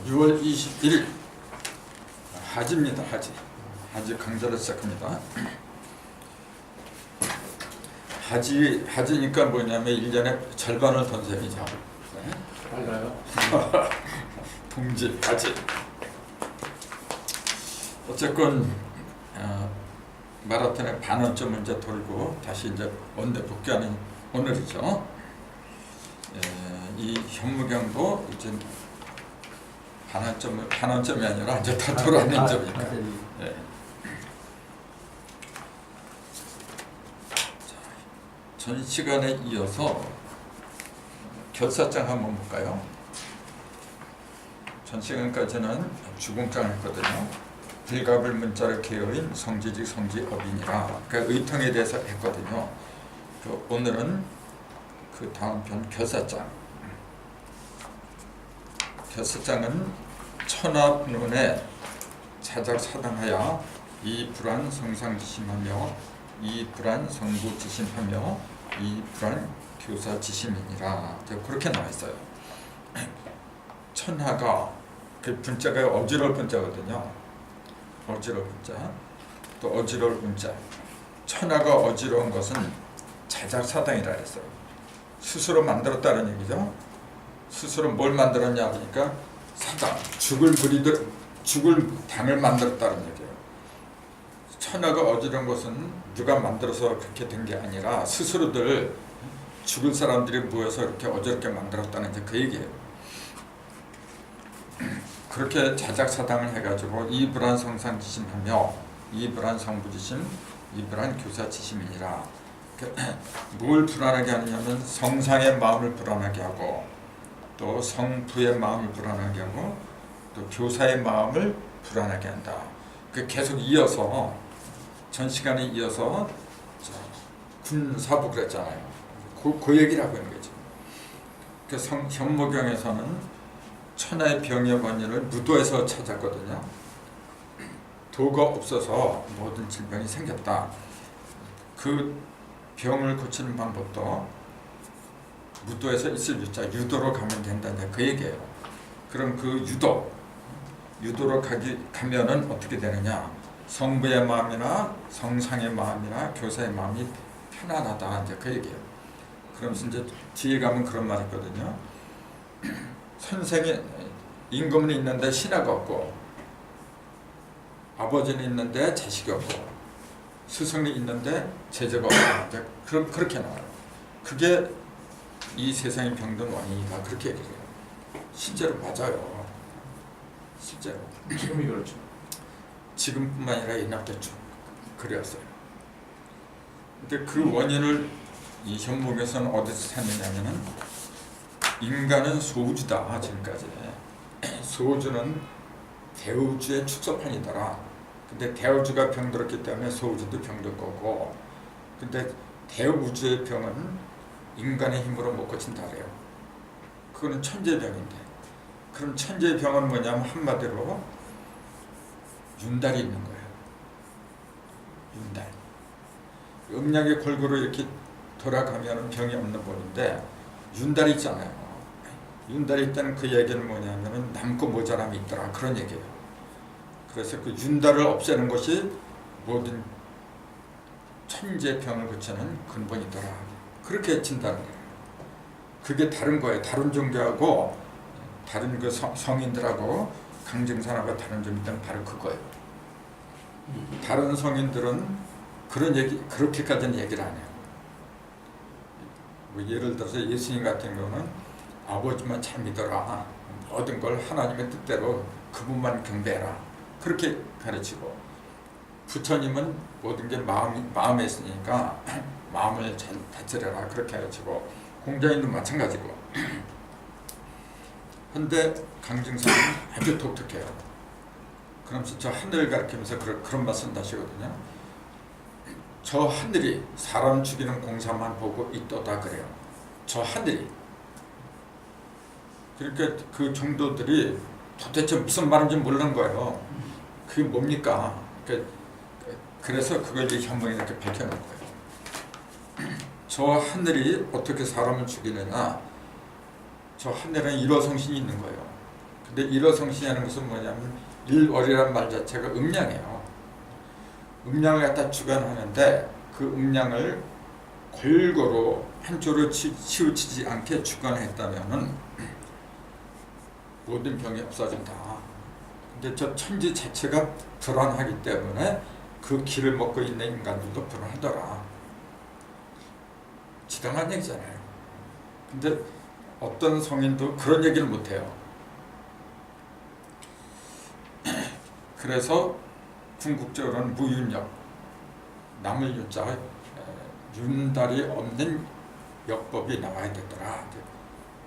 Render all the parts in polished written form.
6월 21일 하지입니다. 하지 강좌를 시작합니다. 하지니까 뭐냐면 1년에 절반을 던 셈이죠. 맞아요. 동지 하지. 어쨌건 마라톤의 반원점을 이제 돌고 다시 이제 원대 복귀하는 오늘이죠. 이 현무경도 이제 반원점이 아니라 이제 다 돌아오는 점이니까. 예. 전 시간에 이어서 결사장 한번 볼까요? 전 시간까지는 주공장 했거든요. 불가불 문자를 개어인 성지직 성지업이니라. 그러니까 의통에 대해서 했거든요. 오늘은 그 다음 편 결사장. 결사장은 천하문에 자작사당하여 이불안 성상지심하며 이불안 성부지심하며 이불안 교사지심이니라. 그렇게 나와 있어요. 천하가 그 분자가 어지러울 분자거든요. 어지러울 분자, 또 어지러울 분자. 천하가 어지러운 것은 자작사당이라 했어요. 스스로 만들었다는 얘기죠. 스스로 뭘 만들었냐 하니까 사당, 죽을 당을 만들었다는 얘기예요. 천하가 어지러운 것은 누가 만들어서 그렇게 된 게 아니라 스스로들 죽을 사람들이 모여서 이렇게 어지럽게 만들었다는 이제 그 얘기예요. 그렇게 자작사당을 해가지고 이불안 성상지심하며 이불안 성부지심 이불안 교사지심이니라. 뭘 불안하게 하느냐면 성상의 마음을 불안하게 하고 또 성부의 마음을 불안하게 하고 또 교사의 마음을 불안하게 한다. 계속 이어서 전 시간에 이어서 군사부 그랬잖아요. 그 얘기를 하고 있는 거죠. 현무경에서는 천하의 병의 원인을 무도에서 찾았거든요. 도가 없어서 모든 질병이 생겼다. 그 병을 고치는 방법도 무도에서 있을 유도로 가면 된다. 그 얘기예요. 그럼 그 유도로 가면은 어떻게 되느냐? 성부의 마음이나 성상의 마음이나 교사의 마음이 편안하다. 그 얘기예요. 그러면서 이제 뒤에 가면 그런 말이 있거든요. 선생이 임금은 있는데 신하가 없고 아버지는 있는데 자식이 없고 스승이 있는데 제자가 없고 그렇게 나와요. 그게 이 세상의 병든 원인이다. 그렇게 얘기해요. 실제로 맞아요. 실제로. 지금이 그렇죠. 지금뿐만 아니라 옛날부터 쭉 그래왔어요. 근데 그 원인을 이 현무경에서는 어디서 찾느냐면은 인간은 소우주다. 지금까지 소우주는 대우주의 축소판이더라. 근데 대우주가 병들었기 때문에 소우주도 병들 거고, 근데 대우주의 병은 인간의 힘으로 못 고친다 그래요. 그거는 천재병인데, 그럼 천재병은 뭐냐면 한마디로 윤달이 있는 거예요. 윤달. 음력의 골고루 이렇게 돌아가면 병이 없는 법인데 윤달이 있잖아요. 윤달이 있다는 그 얘기는 뭐냐면은 남고 모자람이 있더라. 그런 얘기예요. 그래서 그 윤달을 없애는 것이 모든 천재병을 고치는 근본이더라. 그렇게 진다는 거예요. 그게 다른 거예요. 다른 종교하고 다른 그 성인들하고 강증산하고 다른 점이 있다면 바로 그거예요. 다른 성인들은 그런 얘기, 그렇게까지는 얘기를 안 해요. 뭐 예를 들어서 예수님 같은 경우는 아버지만 잘 믿어라. 모든 걸 하나님의 뜻대로 그분만 경배해라. 그렇게 가르치고, 부처님은 모든 게 마음에 있으니까 마음을 잘 다스려라. 그렇게 가르치고, 공자님도 마찬가지고. 근데 강증산은 아주 독특해요. 그러면서 저 하늘을 가리키면서 그런 말씀 하시거든요. 저 하늘이 사람 죽이는 공사만 보고 있도다 그래요. 저 하늘이. 그러니까 그 정도들이 도대체 무슨 말인지 모르는 거예요. 그게 뭡니까? 그래서 그걸 이제 현무에 이렇게 밝혀놓은 거예요. 저 하늘이 어떻게 사람을 죽이느냐? 저 하늘에는 일어성신이 있는 거예요. 근데 일어성신이라는 것은 뭐냐면 일월이라는 말 자체가 음량이에요. 음량을 갖다 주관하는데 그 음량을 골고루 한쪽으로 치우치지 않게 주관했다면은 모든 병이 없어진다. 근데 저 천지 자체가 불안하기 때문에 그 길을 먹고 있는 인간들도 불안하더라. 지당한 얘기잖아요. 근데 어떤 성인도 그런 얘기를 못해요. 그래서 궁극적으로는 무윤역, 남을 윤자가 윤달이 없는 역법이 나와야 되더라.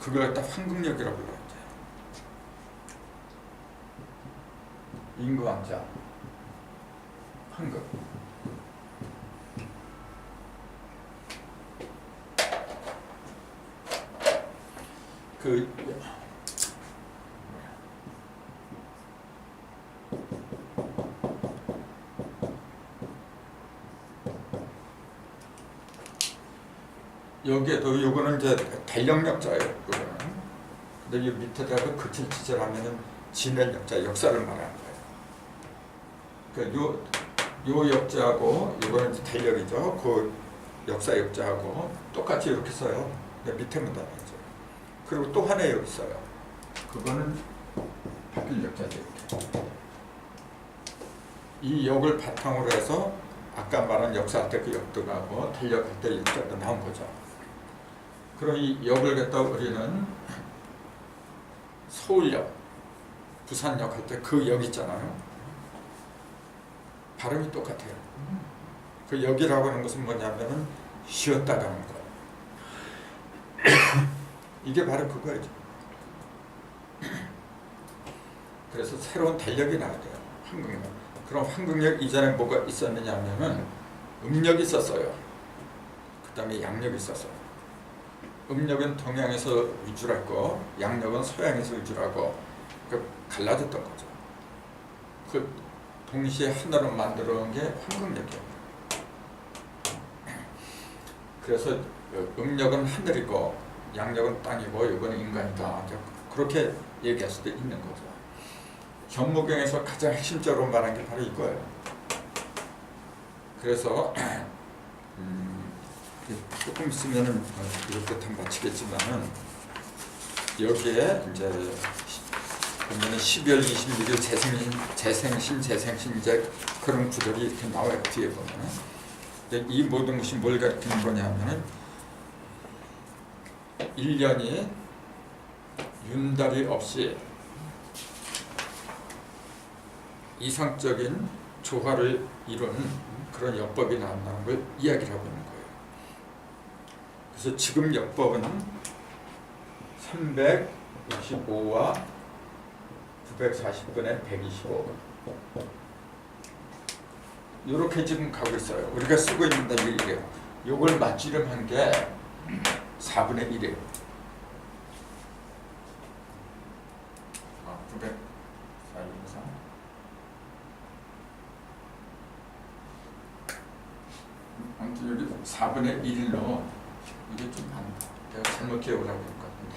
그걸 갖다 황금역이라고 불러요. 인구왕자, 황금. 여기에도 요거는 이제 달력역자예요. 요거는. 근데 이 밑에다가 그칠 지절하면은 진행역자, 역사를 말하는 거예요. 그러니까 요 역자하고 요거는 이제 달력이죠. 그 역사 역자하고 똑같이 이렇게 써요. 근데 밑에만 달라져. 그리고 또 하나 여기 있어요. 그거는 바뀔 역자죠. 이렇게. 이 역을 바탕으로 해서 아까 말한 역사할 때 그 역도 가고 달력할 때 역자도 나온 거죠. 그럼 이 역을 갖다 우리는 서울역, 부산역 할 때 그 역 있잖아요. 발음이 똑같아요. 그 역이라고 하는 것은 뭐냐면은 쉬었다라는 거. 이게 바로 그거죠. 그래서 새로운 달력이 나와야 돼요. 황금역. 그럼 황금역 이전에 뭐가 있었느냐 하면은 음력이 있었어요. 그 다음에 양력이 있었어요. 음력은 동양에서 위주라고, 양력은 서양에서 위주라고 갈라졌던 거죠. 그 동시에 하나로 만들어 놓은 게 황금역이에요. 그래서 음력은 하늘이고 양력은 땅이고 이거는 인간이다. 그렇게 얘기할 수도 있는 거죠. 현무경에서 가장 핵심적으로 말한 게 바로 이거예요. 그래서 조금 있으면은 이렇게 다 마치겠지만은 여기에 이제 보면은 12월 26일 재생신 이제 그런 구절이 이렇게 나와요. 뒤에 보면은 이 모든 것이 뭘 가리키는 거냐면은 1년이 윤달이 없이 이상적인 조화를 이루는 그런 역법이 나온다는 걸 이야기를 하고 있는 거예요. 그래서 지금 역법은 365와 940분의 125 이렇게 지금 가고 있어요. 우리가 쓰고 있는 게 이래요. 요걸 맞추려면 게 4분의 1이에요. 900, 4, 2, 3. 아무튼 여기 4분의 1로 이게 좀 많다. 내가 잘못 기억을 하고 있는 것 같은데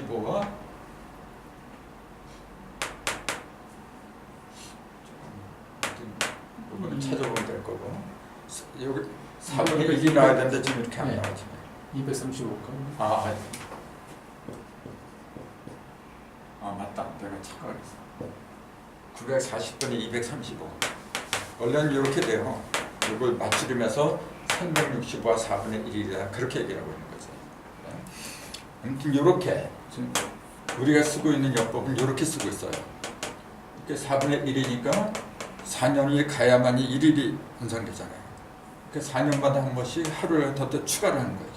365와 이거는 찾아보면 될 거고 여기 4분의 1이 나와야 되는데 지금 이렇게 안 나오지. 235가. 맞다. 내가 착각했어. 940분의 235. 원래는 이렇게 돼요. 이걸 맞추면서 365와 4분의 1이라 그렇게 얘기를 하고 있는 거죠. 아무튼 이렇게 지금 우리가 쓰고 있는 역법은 이렇게 쓰고 있어요. 이렇게 4분의 1이니까 4년이 가야만이 1일이 연상되잖아요. 그러니까 4년마다 한 번씩 하루를 더 추가를 하는 거예요.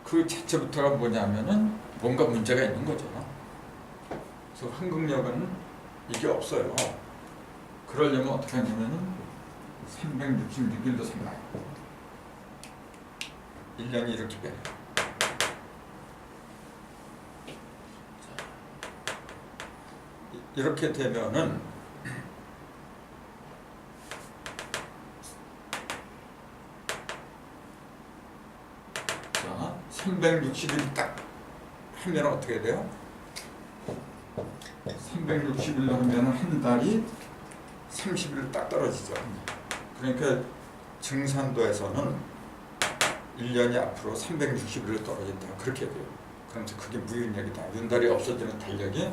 그 자체부터가 뭐냐면은 뭔가 문제가 있는 거죠. 그래서 황금역은 이게 없어요. 그러려면 어떻게 하냐면은 366일도 삼아요. 1년이 이렇게 돼요. 이렇게 되면은 자, 360일 딱 하면 어떻게 돼요? 360일로 하면 한 달이 30일 딱 떨어지죠. 그러니까 증산도에서는 1년이 앞으로 360일로 떨어진다. 그렇게 돼요. 그러면서 그게 무인력이다. 윤달이 없어지는 달력이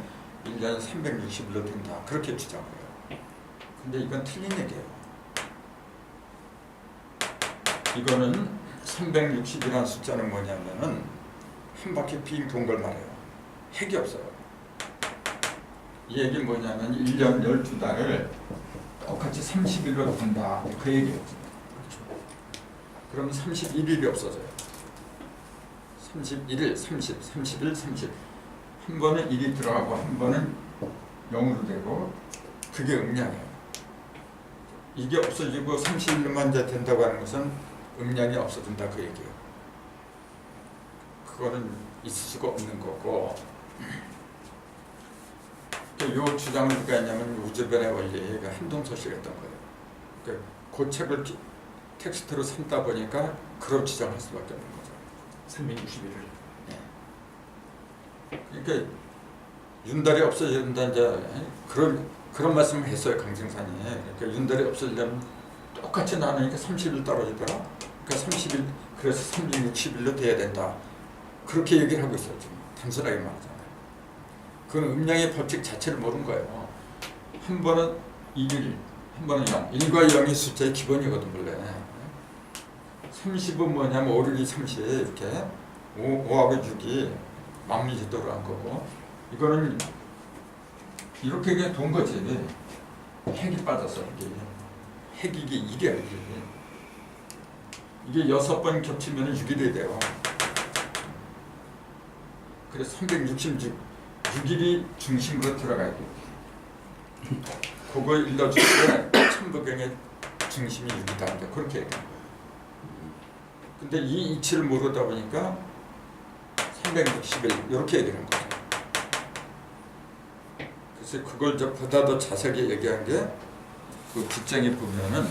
1년 360일로 된다. 그렇게 주장을 해요. 근데 이건 틀린 얘기예요. 이거는 360이라는 숫자는 뭐냐면은 한 바퀴 빙 돈 걸 말해요. 핵이 없어요. 이 얘기는 뭐냐면 1년 12달을 똑같이 30일로 둔다. 그 얘기예요. 그럼 31일이 없어져요. 31일, 30, 30일, 30. 한 번은 1이 들어가고 한 번은 0으로 되고 그게 음량이에요. 이게 없어지고 30일만 이제 된다고 하는 것은 음량이 없어진다 그 얘기예요. 그거는 있을 수가 없는 거고 이 주장을 누가 했냐면 우주변의 원리가 한동서씨가 했던 거예요. 그 책을 텍스트로 삼다 보니까 그런 주장할 수밖에 없는 거죠. 361을. 그러니까 윤달이 없어진다 이제 그런 말씀을 했어요 강승산이. 그러니까 윤달이 없어지려면 똑같이 나누니까 30일 떨어지더라. 그러니까 30일 그래서 360일로 돼야 된다. 그렇게 얘기를 하고 있어요 지금. 단순하게 말하잖아요. 그건 음량의 법칙 자체를 모르는 거예요. 한 번은 1일, 한 번은 0. 1과 0이 숫자의 기본이거든 원래. 30은 뭐냐면 5, 6이 30 이렇게 5하고 6이 망리지도로 한 거고 이거는 이렇게 그냥 돈 거지. 핵이 빠졌어 핵이 이게 이게 6번 겹치면 6일이 돼요. 그래서 366일이 중심으로 들어가야 돼. 그거 일러줄 때 천부경의 중심이 6이다. 그렇게 얘기해요. 근데 이 이치를 모르다 보니까 360일 이렇게 얘기하는 거죠. 그래서 그걸 이제 보다 더 자세하게 얘기한 게 그 뒷장에 보면은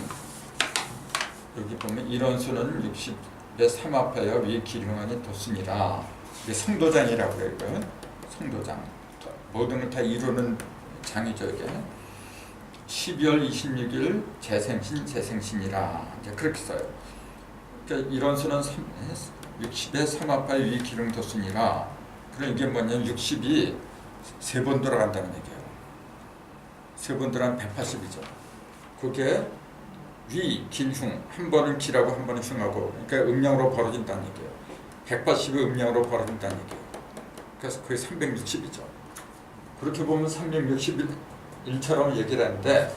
여기 보면 이런 수는 60의 3합하여 위 기륭하니 도순이라. 이게 성도장이라고 해요. 성도장. 모든 걸 다 이루는 장이죠 이게. 12월 26일 재생신이라 이제 그렇게 써요. 그러니까 이런 수는 60의 3합하여 위 기륭 도순이라. 그럼 이게 뭐냐면 60이 3번 돌아간다는 얘기예요. 3번 들어가면 180이죠. 그게 위, 길, 흉. 한 번은 길하고 한 번은 흉하고 그러니까 음량으로 벌어진다는 얘기예요. 180이 음량으로 벌어진다는 얘기예요. 그래서 그게 360이죠. 그렇게 보면 361처럼 얘기를 하는데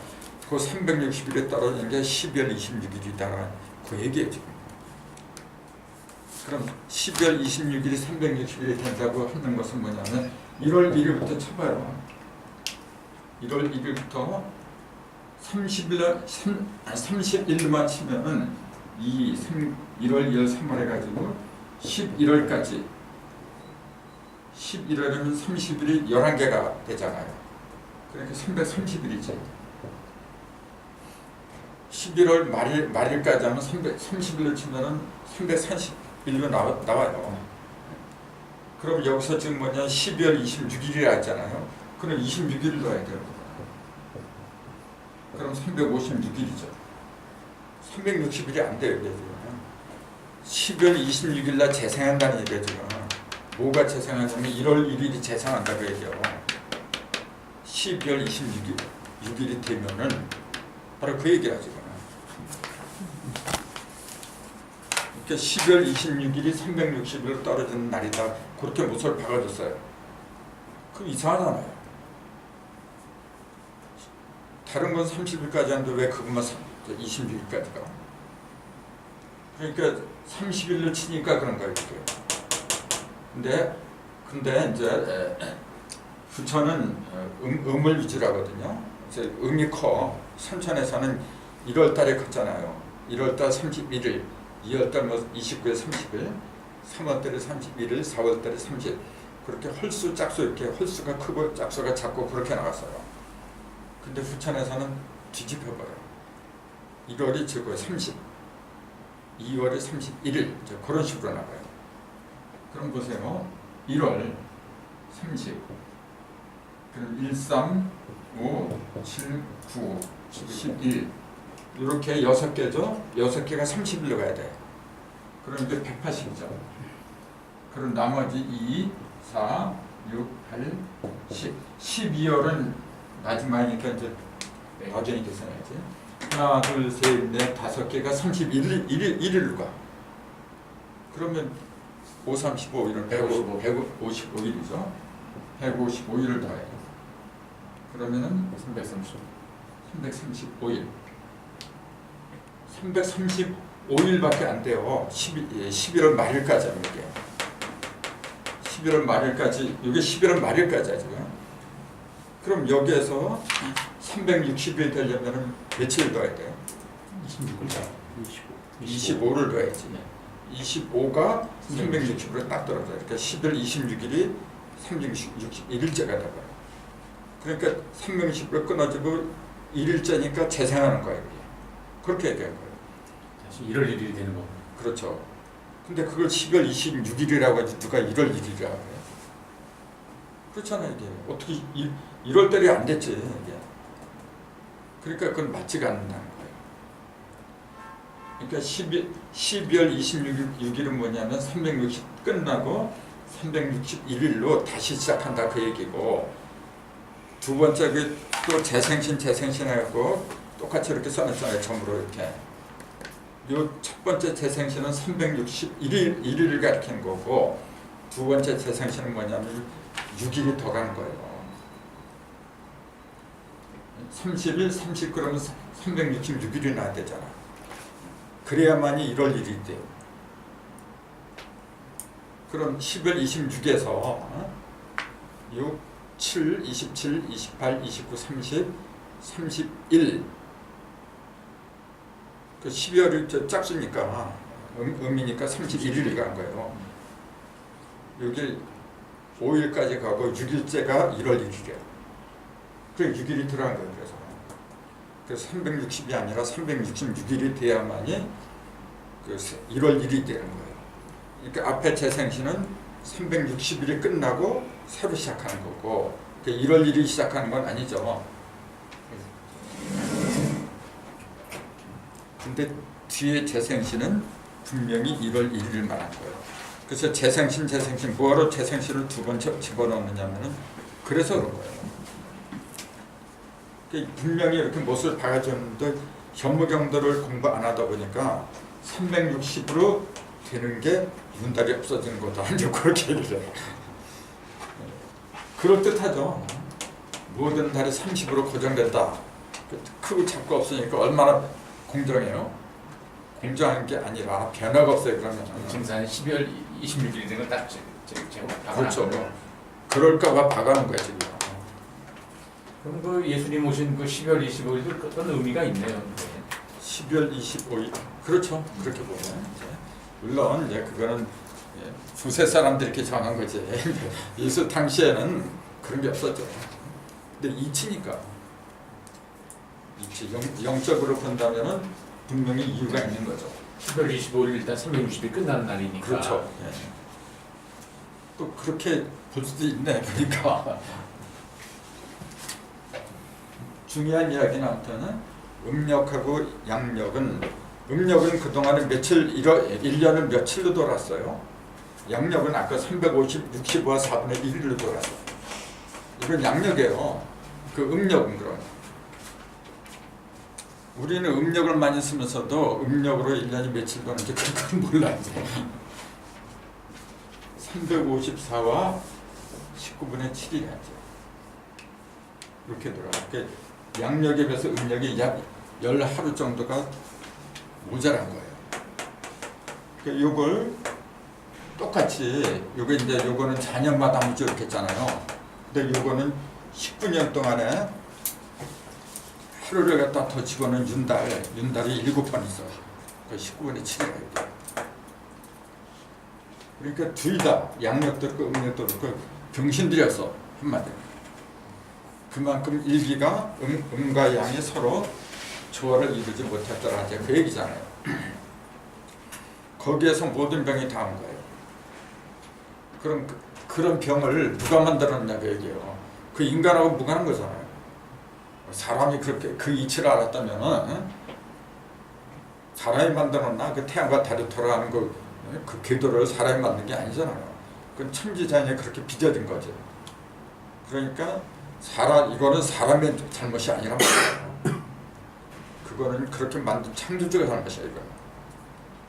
그 360일에 떨어지는 게 12월 26일이다라는 그 얘기예요 지금. 그럼 12월 26일이 360일이 된다고 하는 것은 뭐냐면 1월 1일부터 쳐봐요. 1월 1일부터 30일만 치면은 1월 2월 3월 해가지고 11월까지 11월이면 30일이 11개가 되잖아요. 그러니까 330일이지. 11월 말일까지 하면 330일로 치면은 340일로 나와요. 그럼 여기서 지금 뭐냐 12월 26일이라 했잖아요. 그럼 26일을 넣어야 돼요. 그럼 356일이죠. 360일이 안 돼요. 이게 지금. 12월 26일 날 재생한다는 얘기예요. 지금. 뭐가 재생하냐면 1월 1일이 재생한다고 얘기해요. 12월 26일이 되면은 바로 그 얘기야 지금. 그러니까 12월 26일이 360일로 떨어지는 날이다. 그렇게 못을 박아줬어요. 그럼 이상하잖아요. 다른 건 30일까지 하는데 왜 그것만 26일까지 가? 그러니까 30일로 치니까 그런 거예요. 근데 이제 부처는 음을 위주로 하거든요. 그래서 음이 커. 선천에서는 1월 달에 컸잖아요. 1월 달 31일, 2월 달 29일 30일, 3월 달에 31일, 4월 달에 30일. 그렇게 헐수, 짝수 이렇게 헐수가 크고 짝수가 작고 그렇게 나갔어요. 근데 후천에서는 뒤집혀버려요. 1월이 최고 30, 2월이 31일 그런 식으로 나가요. 그럼 보세요. 1월 30, 그럼 1, 3, 5, 7, 9, 11 이렇게 6개죠? 6개가 30일로 가야 돼. 그럼 이게 180이죠. 그럼 나머지 2, 4, 6, 8, 10 12월은 마지막이니까 이제 나중에 계산해야지. 하나, 둘, 셋, 넷, 5개가 31일로 가. 그러면 5, 35, 이런 155일이죠. 155일을 더해. 그러면은 335일. 335일밖에 안 돼요. 11월 말일까지 하는 게. 11월 말일까지, 이게 11월 말일까지야 지금. 그럼 여기에서 360일 되려면 며칠 더해야 돼요? 25를 더해야지. 25가 360으로 딱 떨어져요. 그러니까 10월 26일이 361일째가 돼버려. 그러니까 360으로 끊어지고 1일째니까 재생하는 거예요. 그렇게 얘기한 거예요. 다시 1월 1일이 되는 거. 그렇죠. 근데 그걸 10월 26일이라고 하지 누가 1월 1일이라고 해요? 그렇잖아요. 이게 어떻게 1월 달이 안 됐지 이게. 그러니까 그건 맞지가 않는다는 거예요. 그러니까 12월 26일은 뭐냐면 360 끝나고 361일로 다시 시작한다 그 얘기고, 두 번째 또 재생신 해갖고 똑같이 이렇게 써놨잖아요. 점으로 이렇게. 요 첫 번째 재생신은 361일을 가리키는 거고, 두 번째 재생신은 뭐냐면 6일이 더 가는 거예요. 30일, 30 그러면 366일이 나야 되잖아. 그래야만이 1월 1일이 돼요. 그럼 10월 26에서 6, 7, 27, 28, 29, 30, 31 그 12월이 짝수니까 음이니까 31일이 간 거예요. 여기 5일까지 가고 6일째가 1월 1일이에요. 그래 6일이 들어간 거예요. 그래서 360이 아니라 366일이 돼야만이 그 1월 1일이 되는 거예요. 그러니까 앞에 재생신은 360일이 끝나고 새로 시작하는 거고, 1월 1일이 시작하는 건 아니죠. 근데 뒤에 재생신은 분명히 1월 1일을 말한 거예요. 그래서 재생신 뭐하러 재생신을 두 번 집어넣느냐면은 그래서 그런 거예요. 분명히 이렇게 못을 박아줬는데 현무경도를 공부 안 하다 보니까 360으로 되는 게 윤달이 없어지는 거다. 이제 그렇게 얘기를 해요. 그럴듯하죠. 모든 달이 30으로 고정된다. 크고 작고 없으니까 얼마나 공정해요. 공정한 게 아니라 변화가 없어요. 그러면 증산이 12월 26일이 되는 건 딱 제가 그렇죠. 그럴까봐 박아놓은 거야 지금. 그럼 그 예수님 오신 그 12월 25일도 어떤 의미가 있네요. 12월 25일 그렇죠. 그렇게 보면 물론 이제 그거는 두세 사람들이 이렇게 정한 거지. 예수 당시에는 그런 게 없었죠. 근데 이치니까 이치 영적으로 본다면은 분명히 이유가 있는 거죠. 12월 25일 일단 360일 끝나는 날이니까. 그렇죠. 예. 또 그렇게 볼 수도 있네. 그러니까 중요한 이야기는 아무튼 음력하고 양력은 그동안에 1년을 며칠로 돌았어요. 양력은 아까 365와 4분의 1일로 돌았어요. 이건 양력이에요. 그 음력은 그럼. 우리는 음력을 많이 쓰면서도 음력으로 1년이 며칠 도는지 그건 몰라요. 354와 19분의 7이라죠. 이렇게 돌아요. 양력에 비해서 음력이 약 10하루 정도가 모자란 거예요. 요걸 똑같이 요거는 자년마다 한번 이렇게 했잖아요. 근데 요거는 19년 동안에 하루를 갖다 더 집어넣은 윤달이 7번 있어요. 19분의 7이에요. 그러니까 둘 다 양력도 그렇고 음력도 그렇고 병신들이었어. 한마디로. 그만큼 일기가 음과 양이 서로 조화를 이루지 못했더라. 이제 그 얘기잖아요. 거기에서 모든 병이 다 온 거예요. 그럼 그런 병을 누가 만들었냐 그 얘기예요. 그 인간하고 무관한 거잖아요. 사람이 그렇게 그 이치를 알았다면 사람이 만들었나 그 태양과 달이 돌아가는 그 궤도를 사람이 만든 게 아니잖아요. 그건 천지자연이 그렇게 빚어진 거지. 그러니까 이거는 사람의 잘못이 아니란 말이에요. 그거는 그렇게 만든 창조주가 잘못이야 이거.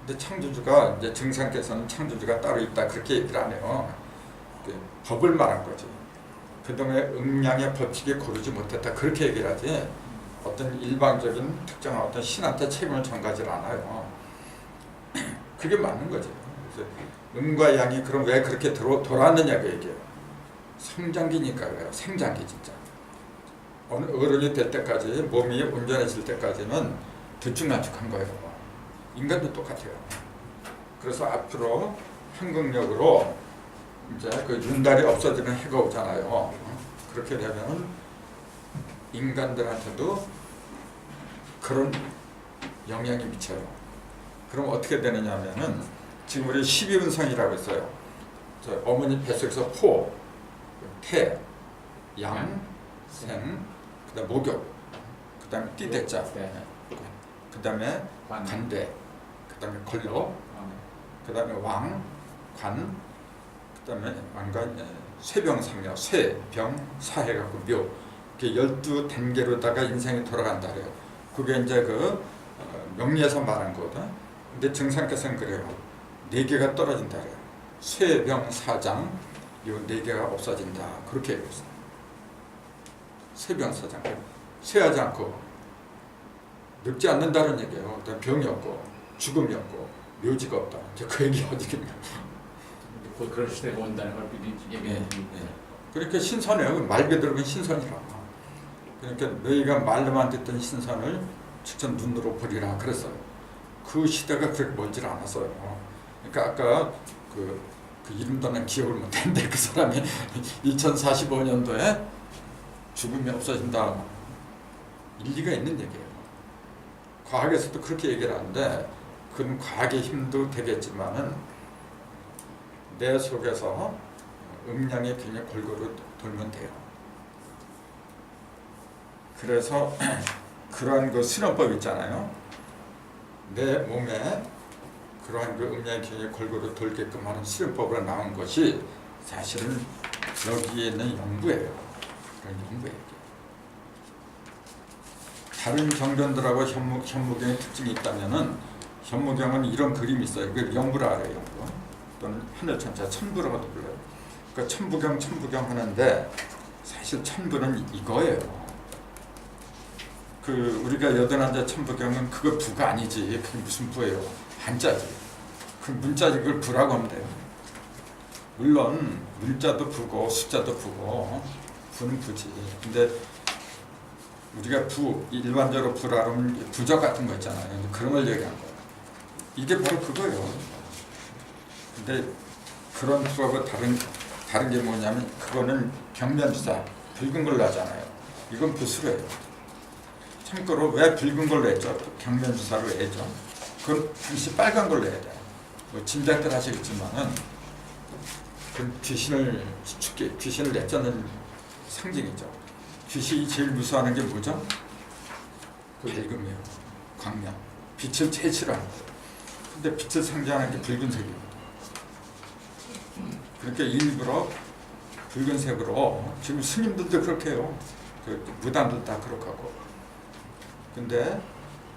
근데 창조주가 이제 증상께서는 창조주가 따로 있다 그렇게 얘기를 안 해요. 법을 말한 거지. 그동안 음양의 법칙에 고르지 못했다 그렇게 얘기를 하지. 어떤 일방적인 특정한 어떤 신한테 책임을 전가지를 않아요. 그게 맞는 거죠. 그래서 음과 양이 그럼 왜 그렇게 돌아왔느냐 그 얘기예요. 성장기니까 그래요. 생장기 진짜. 어느 어른이 될 때까지 몸이 온전해질 때까지는 들쭉날쭉한 거예요. 인간도 똑같아요. 그래서 앞으로 한국력으로 이제 그 윤달이 없어지는 해가 오잖아요. 그렇게 되면 인간들한테도 그런 영향이 미쳐요. 그럼 어떻게 되느냐 하면은 지금 우리 12운성이라고 했어요. 어머니 뱃속에서 포, 태, 양, 생, 그 다음 목욕, 그 다음에 띠대자, 그 다음에 관대, 그 다음에 걸로, 그 다음에 왕, 관, 그 다음에 왕관, 쇠병상묘, 쇠병사 해갖고 묘, 이렇게 12단계로다가 인생이 돌아간다 그래요. 그게 이제 명리에서 말한 거거든. 근데 증상께서는 그래요. 4개가 떨어진다 그래요. 쇠병사장, 이 4개가 없어진다. 그렇게 얘기했어요. 쇠병사장. 쇠하지 않고 늙지 않는다는 얘기예요. 병이 없고 죽음이 없고 묘지가 없다. 이제 그 얘기 어디겠냐. 곧 그런 시대가 온다는 걸 미리 예비해. 그러니까 신선해요. 말 그대로 신선이라고. 그러니까 너희가 말로만 듣던 신선을 직접 눈으로 보리라 그랬어요. 그 시대가 그렇게 멀지 않았어요. 그러니까 아까 그 이름도 난 기억을 못했는데 그 사람이 2045년도에 죽음이 없어진다. 일리가 있는 얘기예요. 과학에서도 그렇게 얘기를 하는데 그건 과학의 힘도 되겠지만은 내 속에서 음양이 그냥 골고루 돌면 돼요. 그래서 그러한 그 수련법 있잖아요. 내 몸에 그러한 그 음양이 그냥 골고루 돌게끔 하는 수련법으로 나온 것이 사실은 여기에 있는 연구예요. 그런 연구예요. 다른 경전들하고 현무경의 특징이 있다면은 현무경은 이런 그림이 있어요. 이걸 연부라 그래요. 연부. 또는 하늘천자 천부라고도 불러요. 그러니까 천부경 하는데 사실 천부는 이거예요. 그 우리가 여든한자 천부경은 그거 부가 아니지. 그게 무슨 부예요? 한자지. 그 문자지 그걸 부라고 하면 돼요. 물론 문자도 부고 숫자도 부고 부는 부지. 근데 우리가 일반적으로 부라면 부적 같은 거 있잖아요. 그런 걸 얘기한 거예요. 이게 바로 그거예요. 근데 그런 부하고 다른 게 뭐냐면 그거는 경면주사 붉은 걸로 하잖아요. 이건 부수래요. 참고로 왜 붉은 걸로 했죠? 경면주사로 했죠. 그건 반드시 빨간 걸로 해야 돼요. 뭐 짐작들 하시겠지만은 그 귀신을 내쫓는 상징이죠. 귀신이 제일 무서워하는 게 뭐죠? 밝음이에요. 광명. 빛을 제일 싫어하는 거예요. 근데 빛을 상징하는 게 붉은색이에요. 그러니까 일부러 붉은색으로 지금 스님들도 그렇게 해요. 그 무당들 다 그렇게 하고. 근데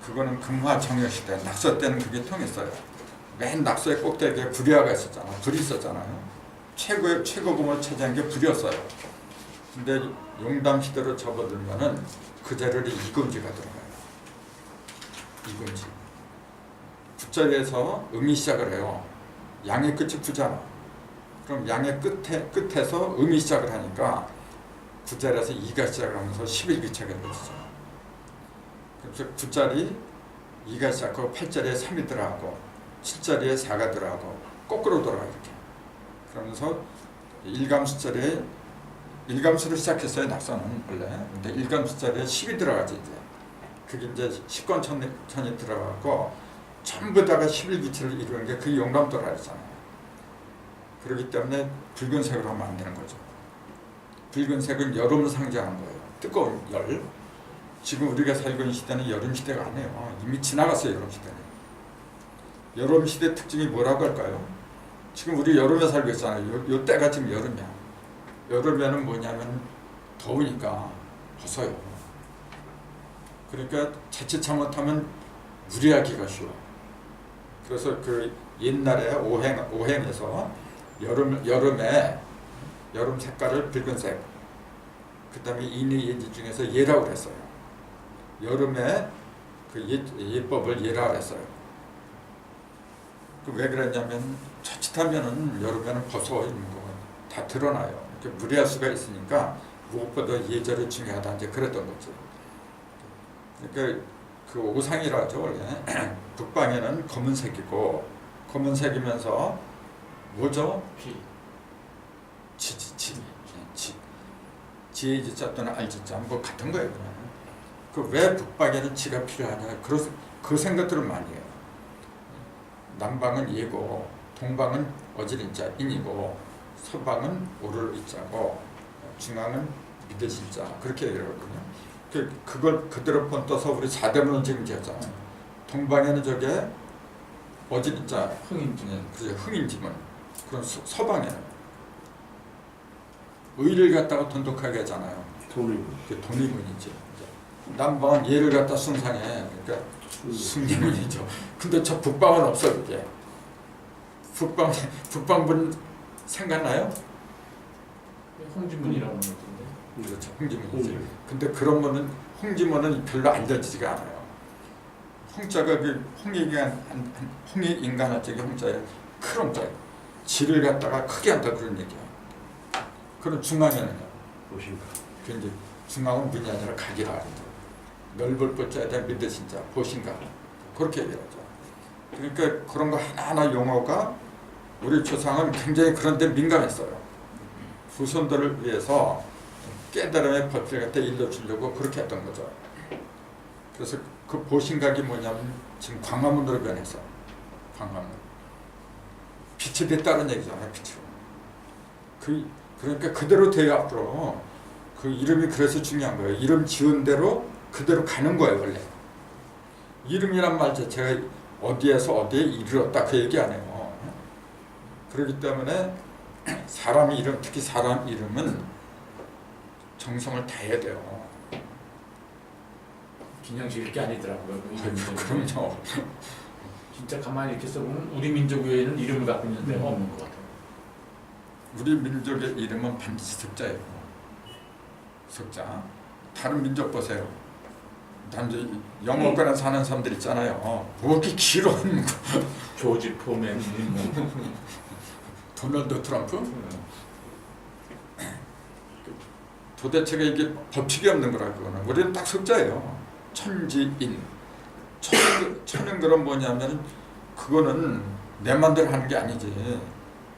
그거는 금화 정역 시대 낙서 때는 그게 통했어요. 맨 낙서의 꼭대기에 불야가 있었잖아. 불이 있었잖아요. 최고금을 차지한 게 불이었어요. 근데 용담 시대로 접어들면은 그 자리에 이금지가 들어가요. 이금지. 붓자리에서 음이 시작을 해요. 양의 끝이 부잖아. 그럼 양의 끝에서 음이 시작을 하니까 붓자리에서 이가 시작을 하면서 11기차가 되어지죠. 그래서 붓자리 2가 시작하고 8자리에 3이 들어가고 7자리에 4가 들어가고 거꾸로 돌아가 이렇게. 그러면서 일감수로 시작했어요. 낙서는 원래. 근데 일감수 자리에 10이 들어가지 이제. 그게 이제 식권천이 들어가고 전부 다가 11기체를 이루는 게 그 용감도라 했잖아요. 그렇기 때문에 붉은색으로 하면 안 되는 거죠. 붉은색은 여름을 상징하는 거예요. 뜨거운 열. 지금 우리가 살고 있는 시대는 여름 시대가 아니에요. 이미 지나갔어요. 여름 시대는. 여름 시대 특징이 뭐라고 할까요? 지금 우리 여름에 살고 있잖아요. 요 때가 지금 여름이야. 여름에는 뭐냐면 더우니까 벗어요. 그러니까 자칫 잘못하면 무리하기가 쉬워. 그래서 그 옛날에 오행에서 여름에 여름 색깔을 붉은색, 그 다음에 인의 예지 중에서 예라고 그랬어요. 여름에 그 예법을 예라고 그랬어요. 왜 그랬냐면 자칫하면은 여름에는 벗어 있는 거 다 드러나요. 이렇게 무리할 수가 있으니까 무엇보다 예절이 중요하다 이제 그랬던 거죠. 그러니까 그 오상이라죠 원래. 북방에는 검은색이고 검은색이면서 뭐죠? 지의 지자 또는 알지자 뭐 같은 거예요. 그 왜 북방에는 지가 필요하냐? 그 생각들을 많이 해요. 남방은 예고, 동방은 어지린자 인이고, 서방은 오를 이자고, 중앙은 믿으실 자 그렇게 얘기하거든요. 그걸 그대로 번떠서 우리 사대문을 지금 지었잖아요. 동방에는 저게 어지린자 흥인지문, 그죠? 흥인지문. 그럼 서방에는 의를 갖다가 돈독하게 하잖아요. 그 돈이문이죠. 남방은 예를 갖다 숭상해. 그러니까 숭리문이죠. 근데 저 북방은 없어 그게. 북방분 생각나요? 홍지문이라고 하는 건데. 그렇죠. 홍지문이죠. 근데 그런 거는 홍지문은 별로 알려지지가 않아요. 홍자가 그 홍익인간할 적에 홍자에 큰 홍자예요. 지를 갖다가 크게 한다 그런 얘기야. 그럼 중앙에는 보신가. 그 이제 중앙은 문이 아니라 각이라 하죠. 넓을 볼자에 대한 믿으신 자, 보신가 그렇게 얘기하죠. 그러니까 그런 거 하나하나 용어가 우리 조상은 굉장히 그런 데 민감했어요. 후손들을 위해서 깨달음의 법칙을 갖다 일러주려고 그렇게 했던 거죠. 그래서 그 보신각이 뭐냐면 지금 광화문으로 변해서 광화문 빛이 됐다는 얘기잖아요. 빛으로. 그러니까 그대로 돼요. 앞으로 그 이름이 그래서 중요한 거예요. 이름 지은 대로 그대로 가는 거예요. 원래 이름이란 말 자체가 어디에서 어디에 이르렀다 그 얘기 안 해요. 그렇기 때문에 사람 이름, 특히 사람 이름은 정성을 다해야 돼요. 그냥 지을 게 아니더라고요. 그럼요. 진짜 가만히 이렇게 써보면 우리 민족 외에는 이름을 갖고 있는 데가 없는 것 같아요. 우리 민족의 이름은 반드시 석자예요. 석자. 다른 민족 보세요. 단지 영어권에 사는 사람들 있잖아요. 뭐 이렇게 길어. 조지 포맨, 도널드 트럼프? 도대체가 이게 법칙이 없는 거라 그거는. 우리는 딱 석자예요. 천지인. 천은 그럼 뭐냐면 그거는 내 맘대로 하는 게 아니지.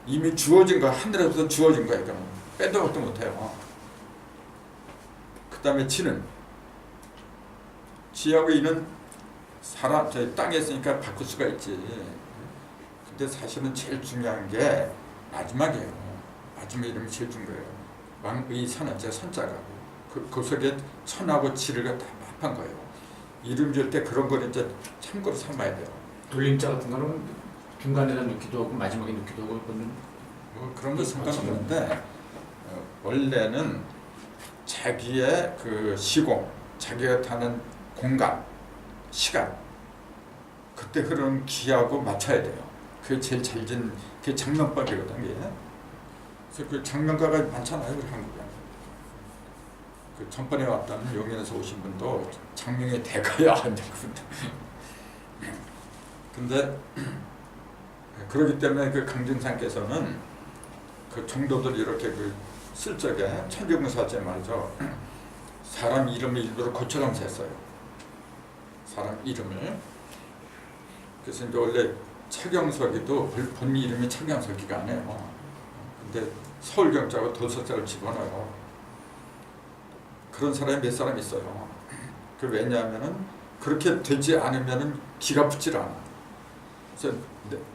이미 주어진 거 하늘에서 주어진 거야. 이거는 빼도 박도 못해요. 그 다음에 지는 지하고 이는 사람 저희 땅에 있으니까 바꿀 수가 있지. 근데 사실은 제일 중요한 게 마지막이에요. 마지막 이름이 제일 중요해요. 왕의 선은 제 선자가 그 속에 천하고 지를 다 합한 거예요. 이름 줄 때 그런 걸 이제 참고로 삼아야 돼요. 돌림자 같은 거는 중간에다 넣기도 하고 마지막에 넣기도 하고 그거는 뭐 그런 거 상관없는데 원래는 자기의 그 시공, 자기가 타는 공간, 시간 그때 흐르는 기하고 맞춰야 돼요. 그게 제일 잘 진 그게 장명법이거든. 그게. 그래서 그 장명가가 많잖아요. 우리 한국에. 그 전번에 왔다는 용인에서 오신 분도 장명의 대가야. 근데 그러기 때문에 그 강진상께서는 그 종도들 이렇게 그 쓸 적에 천지공사제 말이죠. 사람 이름을 일부러 고쳐가면서 했어요. 사람 이름을. 그래서 이제 원래 차경석이도 본 이름이 차경석이가 아니에요. 근데 서울경자하고 도서자를 집어넣어요. 그런 사람이 몇 사람 있어요. 그 왜냐하면은 그렇게 되지 않으면은 기가 붙질 않아. 그래서